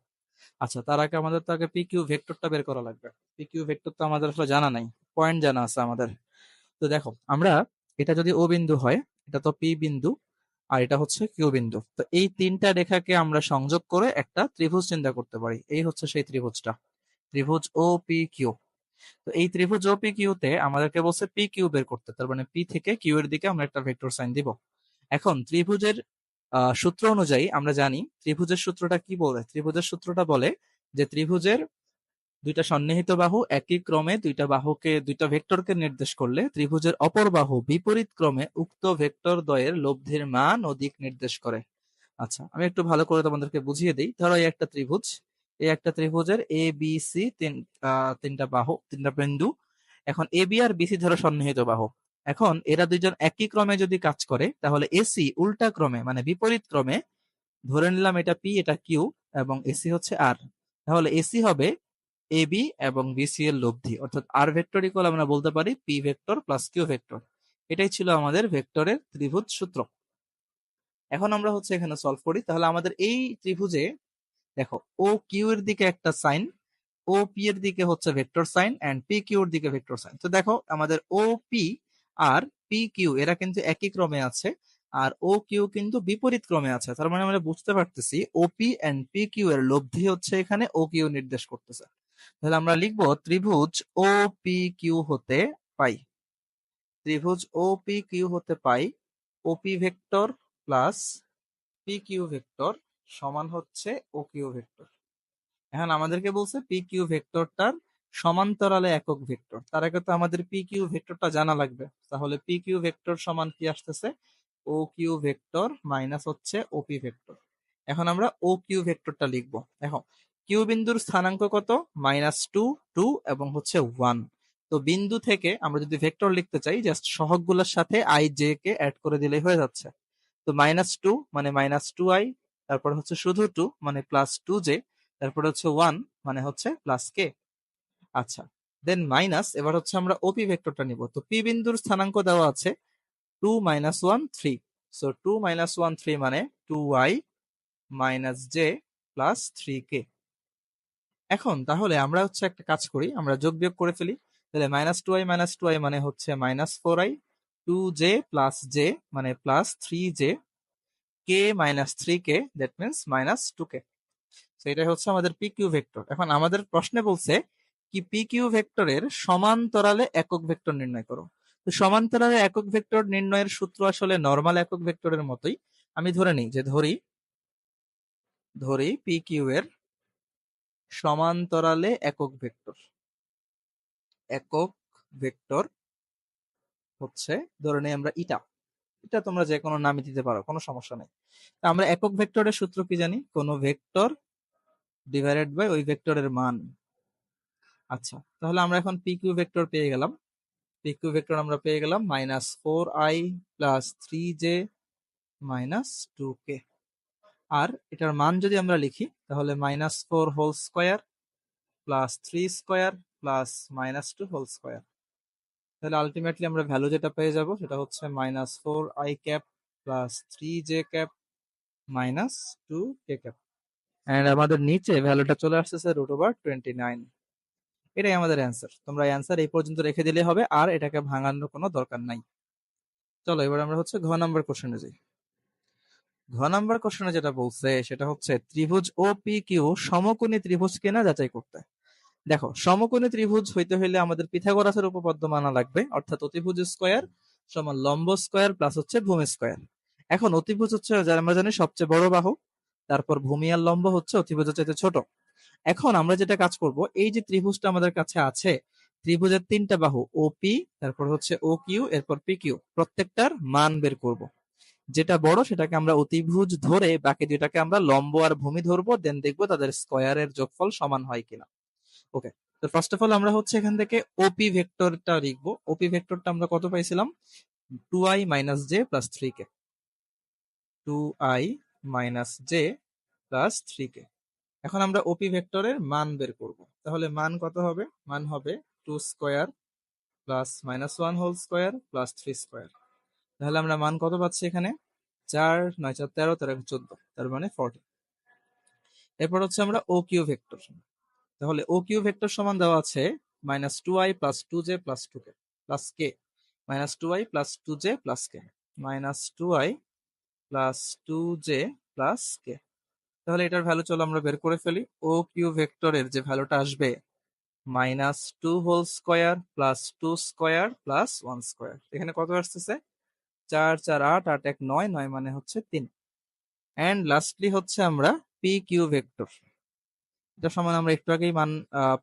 আচ্ছা, তার আগে আমাদের তো আগে পি কিউ ভেক্টরটা বের করা লাগবে। পি কিউ ভেক্টর তো আমাদের আসলে জানা নাই, পয়েন্ট জানা আছে আমাদের। তো দেখো আমরা, এটা যদি ও বিন্দু হয়, এটা তো পি বিন্দু, আর এটা হচ্ছে কিউ বিন্দু। তো এই তিনটা রেখাকে আমরা সংযোগ করে একটা ত্রিভুজ চিন্তা করতে পারি। এই হচ্ছে সেই ত্রিভুজটা, ত্রিভুজ ও পি কিউ। তো এই ত্রিভুজ ও পি কিউ তে আমাদেরকে বলছে পি কিউ বের করতে, তার মানে পি থেকে কিউ এর দিকে আমরা একটা ভেক্টর সাইন দিব। এখন ত্রিভুজের সূত্র অনুযায়ী আমরা জানি ত্রিভুজের সূত্রটা কি বলে। ত্রিভুজের সূত্রটা বলে যে ত্রিভুজের দুইটা সন্নিহিত বাহু একই ক্রমে দুইটা ভেক্টরকে নির্দেশ করলে ত্রিভুজের অপর বাহু বিপরীত ক্রমে উক্ত ভেক্টর দ্বয়ের লব্ধির মান ও দিক নির্দেশ করে। আচ্ছা, আমি একটু ভালো করে তোমাদেরকে বুঝিয়ে দিই। ধরো এই একটা ত্রিভুজ, এই একটা ত্রিভুজের এ বি সি তিনটা বাহু, তিনটা বিন্দু। এখন এ বি আর বিসি ধরো সন্নিহিত বাহু। এখন এরা দুইজন একই ক্রমে যদি কাজ করে তাহলে এসি উল্টা ক্রমে মানে বিপরীত ক্রমে, ধরে নিলাম এটা পি এটা কিউ এবং এসি হচ্ছে আর, তাহলে এসি হবে এ বি এবং বিসি এর লব্ধি, অর্থাৎ আর ভেক্টর ইকুয়াল আমরা বলতে পারি p vector plus q vector. এটাই ছিল আমাদের ভেক্টরের ত্রিভুজ সূত্র। এখন আমরা হচ্ছে এখানে সলভ করি। তাহলে আমাদের এই ত্রিভুজে দেখো ও কিউ এর দিকে একটা সাইন, ও পি এর দিকে হচ্ছে vector sign, and p q এর দিকে ভেক্টর সাইন। তো দেখো আমাদের ও পি আর পি কিউ এরা কিন্তু একই ক্রমে আছে, আর ও কিউ কিন্তু বিপরীত ক্রমে আছে। তার মানে আমরা বুঝতে পারতেছি o p and p q এর লব্ধি হচ্ছে এখানে ও কিউ নির্দেশ করতেছে। তাহলে আমরা লিখবো ত্রিভুজ ও পি কিউ হতে পাই, ত্রিভুজ ও পি কিউ হতে পাই OP vector plus P Q vector সমান হচ্ছে ও কিউ ভেক্টর। এখন আমাদেরকে বলছে পি কিউ ভেক্টরটার সমান্তরালে একক ভেক্টর। তার আগে তো আমাদের পি কিউ ভেক্টরটা জানা লাগবে। তাহলে পি কিউ ভেক্টর সমান কি আসতেছে, ও কিউ ভেক্টর মাইনাস হচ্ছে ওপি ভেক্টর। এখন আমরা ও কিউ ভেক্টরটা লিখবো। দেখো কিউ বিন্দুর স্থানাঙ্ক কত, -2, 2 এবং হচ্ছে 1। তো বিন্দু থেকে আমরা যদি ভেক্টর লিখতে চাই জাস্ট সহগগুলোর সাথে আই জে কে অ্যাড করে দিলেই হয়ে যাচ্ছে। তো -2 মানে -2i, তারপর হচ্ছে শুধু 2 মানে +2j, তারপর হচ্ছে 1 মানে হচ্ছে +k। আচ্ছা, দেন মাইনাস, এবার হচ্ছে আমরা ওপি ভেক্টরটা নিব। তো পি বিন্দুর স্থানাঙ্ক দেওয়া আছে 2 - 1 3। সো 2 - 1 3 মানে 2i - j + 3k। এখন তাহলে আমরা হচ্ছে একটা কাজ করি, আমরা যোগ বিয়োগ করে ফেলি। তাহলে -2i - 2i মানে হচ্ছে -4i, 2j + j মানে +3j, k - 3k that means -2k। সেটাই হচ্ছে আমাদের পি কিউ ভেক্টর। এখন আমাদের প্রশ্নে বলছে কি পি কিউ ভেক্টরের সমান্তরালে একক ভেক্টর নির্ণয় করো। তো সমান্তরালে একক ভেক্টর নির্ণয়ের সূত্র আসলে নরমাল একক ভেক্টরের মতোই। আমি ধরে নিই যে ধরি পি কিউ এর সমান্তরালে একক ভেক্টর, একক ভেক্টর হচ্ছে ধরে নিই আমরা ইটা। এটা তোমরা যে কোনো নামই দিতে পারো, কোনো সমস্যা নেই। তা আমরা একক ভেক্টরের সূত্র কি জানি, কোনো ভেক্টর ডিভাইডেড বাই ওই ভেক্টরের মান। আচ্ছা, তাহলে আমরা এখন পি কিউ ভেক্টর পেয়ে গেলাম। পি কিউ ভেক্টর আমরা পেয়ে গেলাম -4i + 3j - 2k। আর এটার মান যদি আমরা লিখি তাহলে -4 whole square plus 3 square plus -2 whole square. তাহলে আলটিমেটলি আমরা ভ্যালু যেটা পেয়ে যাব সেটা হচ্ছে -4i cap plus 3j cap -2k cap. And আমাদের নিচে ভ্যালুটা চলে আসতেছে √29। এটাই আমাদের অ্যান্সার। তোমরা অ্যান্সার এই পর্যন্ত রেখে দিলে হবে, আর এটাকে ভাঙানোর কোনো দরকার নাই। চলো এবার আমরা হচ্ছে ঘ নাম্বার কোশ্চেনে যাই। ঘ নাম্বার কোশ্চেনে যেটা বলছে সেটা হচ্ছে ত্রিভুজ ও পি কিউ সমকোণী ত্রিভুজ কিনা যাচাই করতে। দেখো, সমকোণী ত্রিভুজ হইতে হইলে আমাদের পিথাগোরাসের উপপাদ্য মানা লাগবে, অর্থাৎ অতিভুজ স্কয়ার সমান লম্ব স্কয়ার প্লাস হচ্ছে ভূমি স্কয়ার। এখন অতিভুজ হচ্ছে আমরা জানি সবচেয়ে বড় বাহু, তারপর ভূমি আর লম্ব হচ্ছে অতিভুজের চাইতে ছোট। এখন আমরা যেটা কাজ করব, এই যে ত্রিভুজটা আমাদের কাছে আছে, ত্রিভুজের তিনটা বাহু ওপি, তারপর হচ্ছে ও কিউ, এরপর পি কিউ, প্রত্যেকটার মান বের করব। যেটা বড় সেটাকে আমরা অতিভুজ ধরে বাকি দুইটাকে আমরা লম্ব আর ভূমি ধরবো, দেন দেখবো তাদের স্কয়ারের যোগফল সমান হয় কিনা। ওকে, তো ফার্স্ট অফ অল আমরা হচ্ছে এখান থেকে ওপি ভেক্টরটা লিখবো। ওপি ভেক্টরটা আমরা কত পাইছিলাম? 2i minus J plus 3k, 2i minus J plus 3k। এখন আমরা ওপি ভেক্টরের মান বের করব। তাহলে মান কত হবে? মান হবে 2 square plus minus 1 whole square plus 3 square. তাহলে আমরা মান কত পাচ্ছি এখানে? 4 9 4 13 13 14, তার মানে 40। এরপর হচ্ছে আমরা ও কিউ ভেক্টর। তাহলে ও কিউ ভেক্টর সমান দেওয়া আছে minus 2i plus 2j plus 2k plus k, minus 2i plus 2j plus k, minus 2i plus 2j plus k। তাহলে এটার ভ্যালু চলো আমরা বের করে ফেলি। ও কিউ ভেক্টরের যে ভ্যালুটা আসবে minus 2 whole square plus 2 square plus 1 square. এখানে কত আসতেছে? 4 4 8 8 1 9, 9 মানে হচ্ছে 3। এন্ড লাস্টলি হচ্ছে আমরা পি কিউ ভেক্টর, এটা সমান আমরা একটু আগেই মান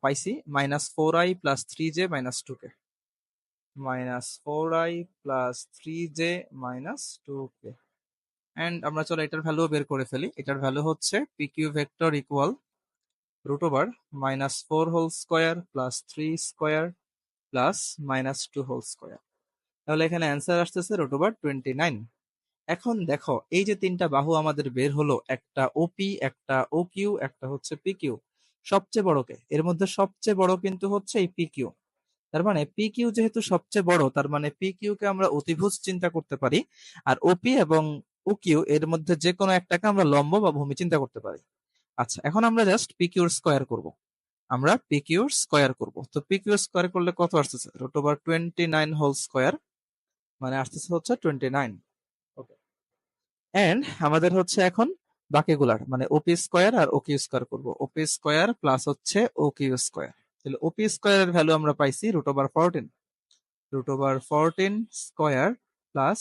পাইছি minus 4i plus 3j minus 2k, minus 4i plus 3j minus 2k। And আমরা চলো এটার ভ্যালু বের করে ফেলি। এটার ভ্যালু হচ্ছে p Q vector equal root over minus 4 whole square plus 3 square plus minus 2 whole square. তাহলে এখানে অ্যান্সার আসতেছে রুট ওভার 29। এখন দেখো, এই যে তিনটা বাহু আমাদের বের হলো, একটা ওপি, একটা ও কিউ, একটা হচ্ছে পি কিউ, সবচেয়ে বড় কে? এর মধ্যে সবচেয়ে বড় কিন্তু হচ্ছে এই পি কিউ। তার মানে পি কিউ যেহেতু সবচেয়ে বড়, তার মানে পি কিউ কে আমরা অতিভুজ চিন্তা করতে পারি, আর ওপি এবং ও কিউ এর মধ্যে যে কোনো একটাকে আমরা লম্ব বা ভূমি চিন্তা করতে পারি। আচ্ছা, এখন আমরা জাস্ট পি কিউর স্কয়ার করব। আমরা পি কিউর স্কয়ার করব। তো পি কিউ স্কয়ার করলে কত আসতেছে? রুট ওভার 29 হোল স্কয়ার, মানে আসতেছে হচ্ছে 29। ওকে, এন্ড আমাদের হচ্ছে এখন বাকিগুলার মানে ওপি স্কয়ার আর ও কিউ স্কয়ার করবো। ওপি স্কয়ার প্লাস হচ্ছে ও কিউ স্কয়ার। তাহলে ওপি স্কয়ারের ভ্যালু আমরা পাইছি root over 14, root over 14 square plus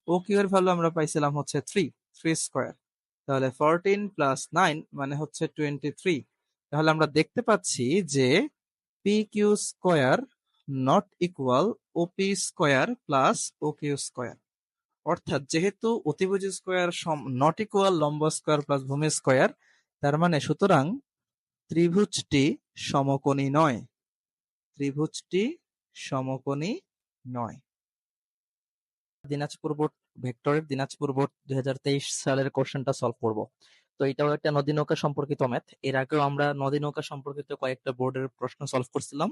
ও কিউ এর ভ্যালু আমরা পাইছিলাম হচ্ছে 3, 3 স্কয়ার। তাহলে 14 প্লাস 9 মানে হচ্ছে 23। তাহলে আমরা দেখতে পাচ্ছি যে p q square not equal o p square plus O q square. অর্থাৎ যেহেতু অতিভুজ স্কয়ার নট ইকুয়াল লম্ব স্কয়ার প্লাস ভূমি স্কয়ার, তার মানে সুতরাং ত্রিভুজটি সমকোণী নয়। ত্রিভুজটি সমকোণী নয়। দিনাজপুর বোর্ড ভেক্টরের দিনাজপুর বোর্ড 2023 সালের কোশ্চেনটা সলভ করব। তো এটাও একটা নদী নৌকা সম্পর্কিত ম্যাথ। এর আগেও আমরা নদী নৌকা সম্পর্কিত কয়েকটা বোর্ডের প্রশ্ন সলভ করছিলাম।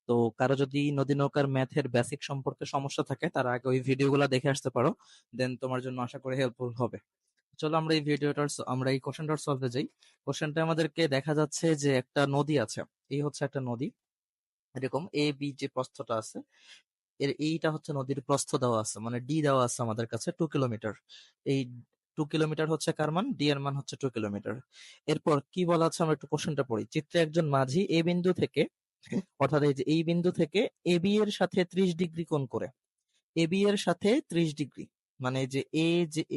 তো কারো যদি নদী নৌকার ম্যাথের বেসিক সম্পর্কে সমস্যা থাকে, তার আগে ওই ভিডিওগুলো দেখে আসতে পারো, দেন তোমার জন্য আশা করি হেল্পফুল হবে। চলো আমরা এই কোশ্চেনটার সলভে যাই। কোশ্চেনটা আমাদেরকে দেখা যাচ্ছে যে একটা নদী আছে, এই হচ্ছে একটা নদী, এরকম এ বি যে প্রস্থটা আছে, এইটা হচ্ছে নদীর প্রস্থ দেওয়া আছে, মানে ডি দেওয়া আছে আমাদের কাছে 2 কিলোমিটার। এই 2 কিলোমিটার হচ্ছে কার মান? ডি এর মান হচ্ছে 2 কিলোমিটার। এরপর কি বলা আছে আমরা একটু কোশ্চেনটা পড়ি। চিত্রে একজন মাঝি এ বিন্দু থেকে, অর্থাৎ এই যে এই বিন্দু থেকে এ বি এর সাথে 30 ডিগ্রি কোণ করে, এ বি এর সাথে 30 ডিগ্রি, মানে যে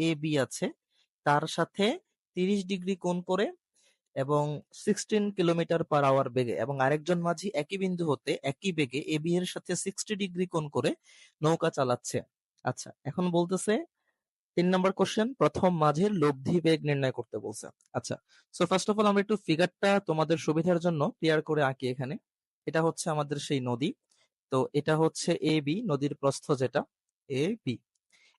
এ বি আছে তার সাথে 30 ডিগ্রি কোণ করে এবং 16 কিলোমিটার পার আওয়ার বেগে, এবং আরেকজন মাঝি একই বিন্দু হতে একই বেগে এ বি এর সাথে 60 ডিগ্রি কোণ করে নৌকা চালাচ্ছে। আচ্ছা, এখন বলতেছে 3 নম্বর কোশ্চেন, প্রথম মাঝির লব্ধি বেগ নির্ণয় করতে বলছে। আচ্ছা, সো ফার্স্ট অফ অল আমরা একটু ফিগারটা তোমাদের সুবিধার জন্য ক্লিয়ার করে আঁকি এখানে। এটা হচ্ছে আমাদের সেই নদী। তো এটা হচ্ছে এ বি, নদীর প্রস্থ যেটা এ বি।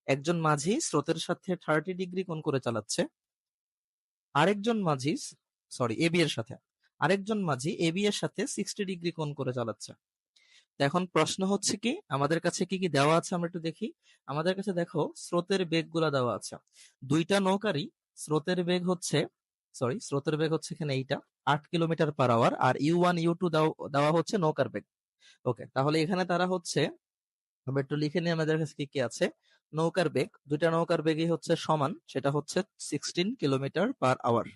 একজন মাঝি স্রোতের সাথে 30 ডিগ্রি কোণ করে চালাচ্ছে। আরেকজন মাঝি, সরি, এবি এর সাথে আরেকজন মাঝি এবি এর সাথে 60 ডিগ্রি কোণ করে চালাচ্ছে। তো এখন প্রশ্ন হচ্ছে কি, আমাদের কাছে কি কি দেওয়া আছে আমরা একটু দেখি। আমাদের কাছে দেখো স্রোতের বেগ গুলা দেওয়া আছে। দুইটা নৌকারই স্রোতের বেগ হচ্ছে, স্রোতের বেগ হচ্ছে এখানে এইটা 8 কিলোমিটার পার আওয়ার, আর ইউ1 ইউ2 দেওয়া হচ্ছে নৌকার বেগ। ওকে, তাহলে এখানে তারা হচ্ছে, আমরা একটু লিখে নিই আমাদের কাছে কি কি আছে। নৌকার বেগ, দুইটা নৌকার বেগই হচ্ছে সমান, সেটা হচ্ছে 16 কিলোমিটার/আওয়ার।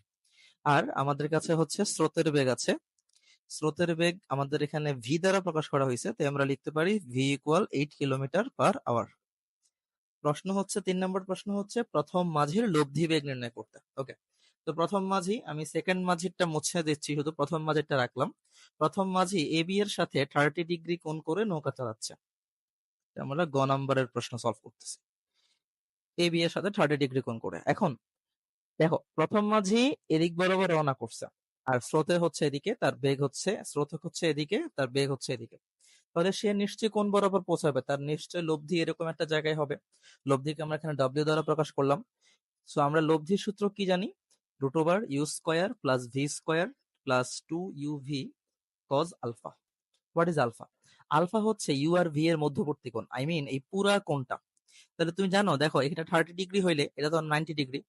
আর আমাদের কাছে হচ্ছে স্রোতের বেগ আছে। স্রোতের বেগ আমাদের এখানে ভি দ্বারা প্রকাশ করা হয়েছে, তাই আমরা লিখতে পারি ভি ইকুয়াল 8 কিলোমিটার/আওয়ার। প্রশ্ন হচ্ছে 3 নম্বর প্রশ্ন হচ্ছে প্রথম মাঝির লব্ধি বেগ নির্ণয় করতে। ওকে, তো প্রথম মাঝি, আমি সেকেন্ড মাঝিরটা মুছে দিচ্ছি, শুধু প্রথম মাঝিরটা রাখলাম। প্রথম মাঝি এ বি এর সাথে 30 ডিগ্রি কোণ করে নৌকা চালাচ্ছে। আমরা গ নাম্বারের প্রশ্ন সলভ করতেছি, এ বি এর সাথে 30 ডিগ্রি কোণ করে। এখন দেখো, প্রথম মাঝি এদিক বরাবর রওনা করছে, আর স্রোতে হচ্ছে এদিকে, তার বেগ হচ্ছে, স্রোত হচ্ছে এদিকে, তার বেগ হচ্ছে এদিকে। তাহলে সে নিশ্চয়ই কোন বরাবর পৌঁছাবে, তার নিশ্চয়ই লব্ধি এরকম একটা জায়গায় হবে। লব্ধিকে আমরা এখানে ডব্লিউ দ্বারা প্রকাশ করলাম। সো আমরা লব্ধির সূত্র কি জানি? √u² plus v² plus 2uv cos alpha. What is alpha? Alpha হচ্ছে ইউ আর ভি এর মধ্যবর্তী কোণ, আই মিন এই পুরা কোণটা। তাহলে তুমি জানো, দেখো এটা 30 ডিগ্রি হইলে এটা তো 90 ডিগ্রি,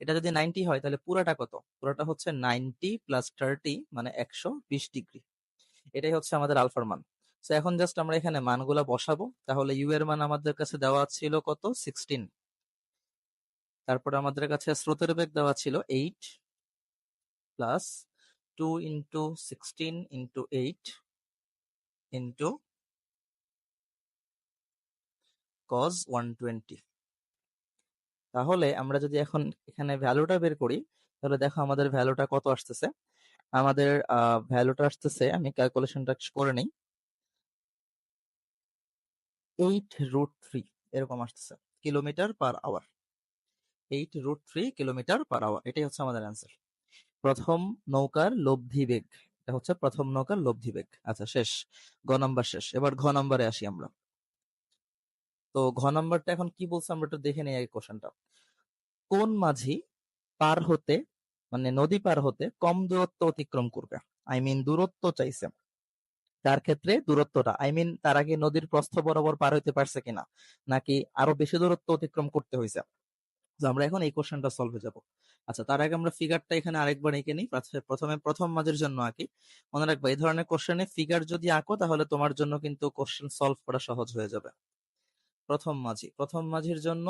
এটা যদি 90 হয় তাহলে পুরাটা কত? পুরাটা হচ্ছে 90 প্লাস 30 মানে 120 ডিগ্রি। এটাই হচ্ছে আমাদের আলফার মান। তো এখন জাস্ট আমরা এখানে মানগুলা বসাবো। তাহলে ইউ এর মান আমাদের কাছে দেওয়া ছিল কত? 16। তারপরে আমাদের কাছে স্রোতের বেগ দেওয়া ছিল 8 plus 2 into 16 into 8 into cos 120। তাহলে আমরা যদি এখন এখানে ভ্যালুটা বের করি, তাহলে দেখো আমাদের ভ্যালুটা কত আসতেছে। আমাদের ভ্যালুটা আসতেছে, আমি ক্যালকুলেশনটা করে নেই, 8√3 এরকম আসতেছে কিলোমিটার/আওয়ার। 8√3 কিলোমিটার/আওয়ার, এটাই হচ্ছে আমাদের অ্যান্সার। প্রথম নৌকার লব্ধি বেগ, এটা হচ্ছে প্রথম নৌকার লব্ধি বেগ। আচ্ছা, শেষ, গ নাম্বার শেষ। এবার ঘ নাম্বারে আসি আমরা। তো ঘ নাম্বারটা এখন কি বলছে আমরা একটু দেখে নেই এই কোশ্চেনটা। কোন মাঝি পার হতে, মানে নদী পার হতে কম দূরত্ব অতিক্রম করবে, আই মিন দূরত্ব চাইছে, তার ক্ষেত্রে দূরত্বটা, আই মিন তার আগে নদীর প্রস্থ বরাবর পার হইতে পারছে কিনা, নাকি আরো বেশি দূরত্ব অতিক্রম করতে হয়েছে। তো আমরা এখন এই কোশ্চেনটা সলভে যাব। আচ্ছা, তার আগে আমরা ফিগারটা এখানে আরেকবার এঁকে নিই। প্রথমে প্রথম মাঝের জন্য আঁকি। মনে রাখবা, এই ধরনের কোশ্চেনে ফিগার যদি আঁকো তাহলে তোমার জন্য কিন্তু কোশ্চেন সলভ করা সহজ হয়ে যাবে। প্রথম মাঝি, প্রথম মাঝির জন্য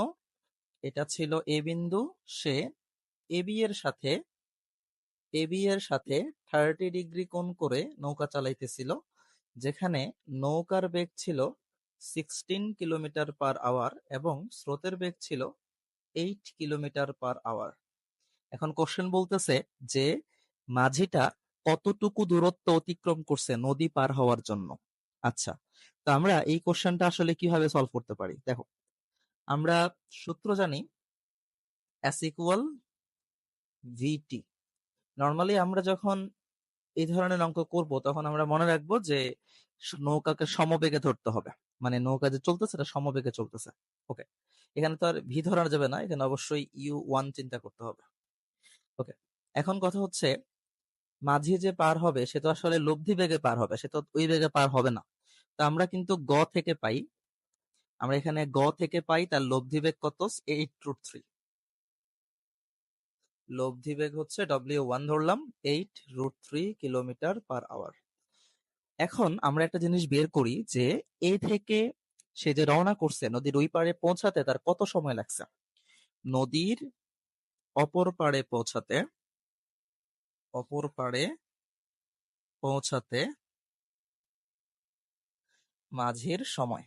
এটা ছিল এ বিন্দু, সে এবি এর সাথে 30 ডিগ্রি কোণ করে নৌকা চালাইতেছিল, যেখানে নৌকার বেগ ছিল 16 কিলোমিটার/আওয়ার এবং স্রোতের বেগ ছিল 8 কিলোমিটার/আওয়ার। এখন কোশ্চেন বলতেছে যে মাঝিটা কতটুকু দূরত্ব অতিক্রম করছে নদী পার হওয়ার জন্য। আচ্ছা, তো আমরা এই কোশ্চেনটা আসলে কিভাবে সলভ করতে পারি? দেখো, আমরা সূত্র জানি S ইকুয়াল ভিটি। নর্মালি আমরা যখন এই ধরনের অঙ্ক করব তখন আমরা মনে রাখবো যে নৌকাকে সমবেগে ধরতে হবে, মানে নৌকা যে চলতেছে এটা সমবেগে চলতেছে। ওকে, এখানে তো আর ভি ধরা যাবে না, এখানে অবশ্যই u1 চিন্তা করতে হবে। ওকে, এখন কথা হচ্ছে মাঝি যে পার হবে সে তো আসলে লব্ধি বেগে পার হবে, সে তো ওই বেগে পার হবে না। তো আমরা কিন্তু গ থেকে পাই, আমরা এখানে গ থেকে পাই তার লব্ধি বেগ কত? 8√3। লব্ধি বেগ হচ্ছে W1 ধরলাম, 8√3 কিলোমিটার/আওয়ার। এখন আমরা একটা জিনিস বের করি যে এ থেকে সে যে রওনা করছে নদীর ওই পারে পৌঁছাতে তার কত সময় লাগছে। নদীর অপর পাড়ে পৌঁছাতে, অপর পাড়ে পৌঁছাতে মাঝির সময়।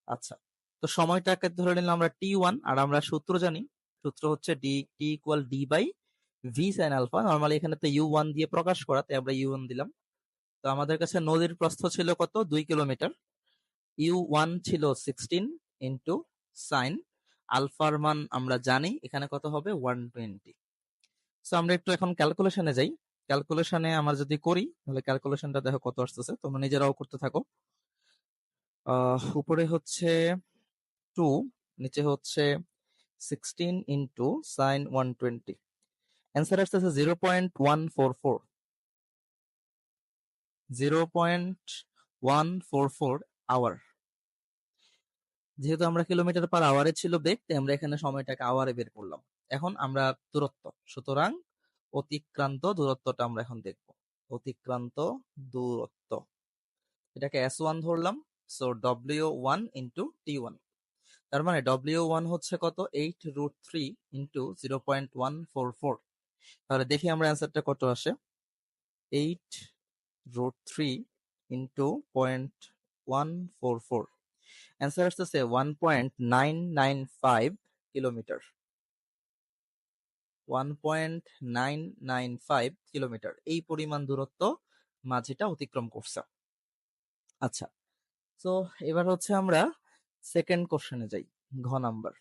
আচ্ছা, তো সময়টাকে ধরে নিলাম আমরা T1, আর আমরা সূত্র জানি, সূত্র হচ্ছে T=D/V sin আলফা। নরমালি এখানে তো U1 দিয়ে প্রকাশ করা, তাই আমরা U1 দিলাম। তো আমাদের কাছে নদীর প্রস্থ ছিল কত? 2 কিলোমিটার। U1 ছিল 16 ইন্টু সাইন আলফার মান আমরা জানি এখানে কত হবে? 120। সো আমরা একটু এখন ক্যালকুলেশনে যাই। ক্যালকুলেশনে আমরা যদি করি তাহলে ক্যালকুলেশনটা দেখো কত আসতেছে, তোমরা নিজেরাও করতে থাকো। উপরে হচ্ছে 2, নিচে হচ্ছে 16 ইন্টু সাইন 120। অ্যান্সার আসতেছে 0.144, 0.144 আওয়ার। যেহেতু আমরা কিলোমিটার/আওয়ারে ছিল বেগ, তাই আমরা এখানে সময়টাকে আওয়ারে বের করলাম। এখন আমরা দূরত্ব, সুতরাং অতিক্রান্ত দূরত্বটা আমরা এখন দেখব। অতিক্রান্ত দূরত্ব, এটাকে S1 ধরলাম, সো W1 ইন্টু T1, তার মানে W1 হচ্ছে কত, 8√3 ইন্টু 0.144। তাহলে দেখি আমরা অ্যান্সারটা কত আসে। 8√3 ইন্টু 0.144, অ্যান্সার আসতেছে 1.995 কিলোমিটার। 1.995 কিলোমিটার, এই পরিমাণ দূরত্ব মাঝিটা অতিক্রম করছে। আচ্ছা, তো এবার হচ্ছে আমরা সেকেন্ড কোশ্চেনে যাই, ঘ নাম্বার,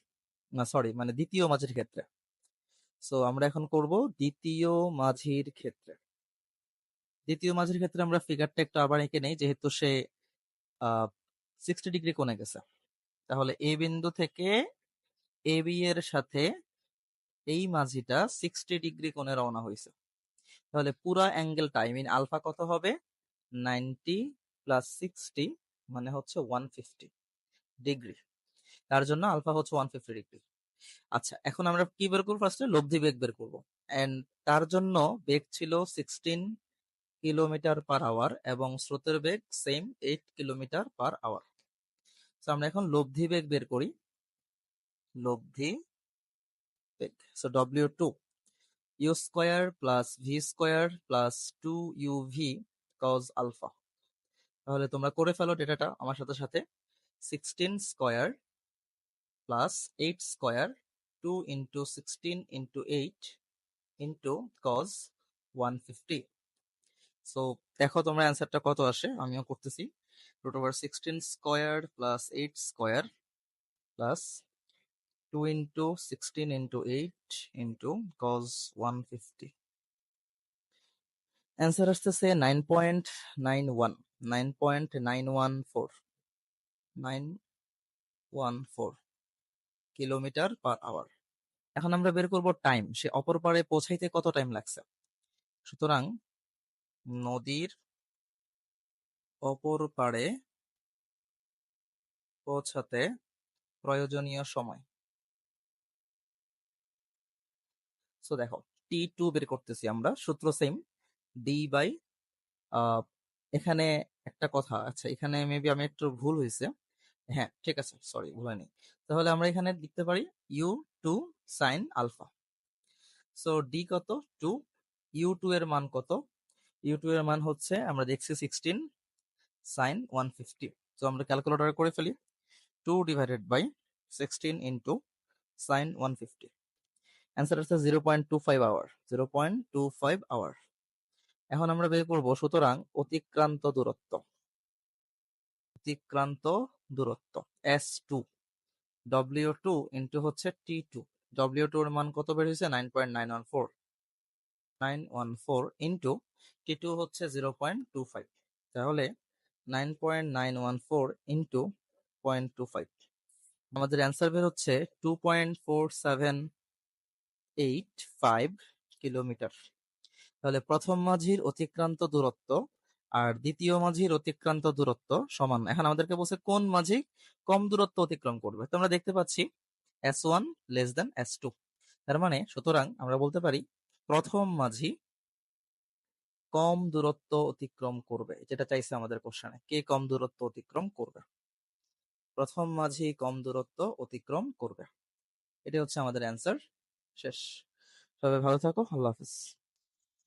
না সরি মানে দ্বিতীয় মাঝির ক্ষেত্রে। সো আমরা এখন করব দ্বিতীয় মাঝির ক্ষেত্রে। দ্বিতীয় মাঝির ক্ষেত্রে আমরা ফিগারটা একটু আবার এঁকে নেই, যেহেতু সে 60 ডিগ্রি কোণে গেছে। তাহলে এ বিন্দু থেকে এ বি এর সাথে এই মাঝিটা 60 ডিগ্রি কোণে রওনা হয়েছে। তাহলে পুরা অ্যাঙ্গেলটা আই মিন আলফা কত হবে, 90 প্লাস 60 মানে হচ্ছে 150 ডিগ্রি। তার জন্য আলফা হচ্ছে 150 ডিগ্রি। আচ্ছা, এখন আমরা কি বের করবো, ফার্স্টে লব্ধি বেগ বের করবো। এন্ড তার জন্য বেগ ছিল 16 কিলোমিটার পার আওয়ার এবং স্রোতের বেগ সেম 8 কিলোমিটার পার আওয়ার। তো আমরা এখন লব্ধি বেগ বের করি। লব্ধি বেগ, so W2 u square plus v square plus 2uv cos alpha. তাহলে তোমরা করে ফেলো ডেটাটা আমার সাথে সাথে। 16 square plus 8 square, 2 into 16 into 8 into cos 150। So দেখো তোমরা অ্যান্সারটা কত আসে, আমিও করতেছি। √16 square plus 8 square plus 2 into 16 into 8 into cos 150। Answer আসতেছে 9.91, 9.914, 914 কিলোমিটার পার আওয়ার। এখন আমরা বের করব টাইম, সে অপর পারে পৌঁছাইতে কত টাইম লাগছে। সুতরাং নদীর অপর পারে পৌঁছাতে প্রয়োজনীয় সময়। সো দেখো T2 বের করতেছি আমরা, সূত্র সেম, ডি বাই, এখানে একটা কথা, আচ্ছা এখানে মেবি আমি একটু ভুল হয়েছে। হ্যাঁ ঠিক আছে, সরি ভুল হয়নি। তাহলে আমরা এখানে লিখতে পারি U2 sign alpha. So D কত, 2, U2 এর মান কত, U2 এর মান হচ্ছে আমরা দেখছি 16 সাইন 150। তো আমরা ক্যালকুলেটর করে ফেলি, 2 divided by 16 into sine 150, answer হচ্ছে 0.25 আওয়ার, 0.25 আওয়ার। এখন আমরা বের করবো সুতরাং অতিক্রান্ত দূরত্ব, অতিক্রান্ত দূরত্ব S2, W2 ইন্টু হচ্ছে T2। W2 এর মান কত বের হয়েছে, 9.914, 914 ইন্টু T2 হচ্ছে 0.25। তাহলে 9.914 ইন্টু 0.25, আমাদের অ্যান্সার বের হচ্ছে 2.4785 কিলোমিটার। তাহলে প্রথম মাঝির অতিক্রান্ত দূরত্ব আর দ্বিতীয় মাঝির অতিক্রান্ত দূরত্ব সমান। এখন আমাদেরকে বলছে কোন মাঝি কম দূরত্ব অতিক্রম করবে। তো আমরা দেখতে পাচ্ছি S1 লেস দেন S2, তার মানে সুতরাং আমরা বলতে পারি প্রথম মাঝি কম দূরত্ব অতিক্রম করবে, যেটা চাইছে আমাদের কোশ্চেনে, কে কম দূরত্ব অতিক্রম করবে। প্রথম মাঝি কম দূরত্ব অতিক্রম করবে, এটা হচ্ছে আমাদের অ্যান্সার। শেষ। সবাই ভালো থাকো, আল্লাহ হাফিজ।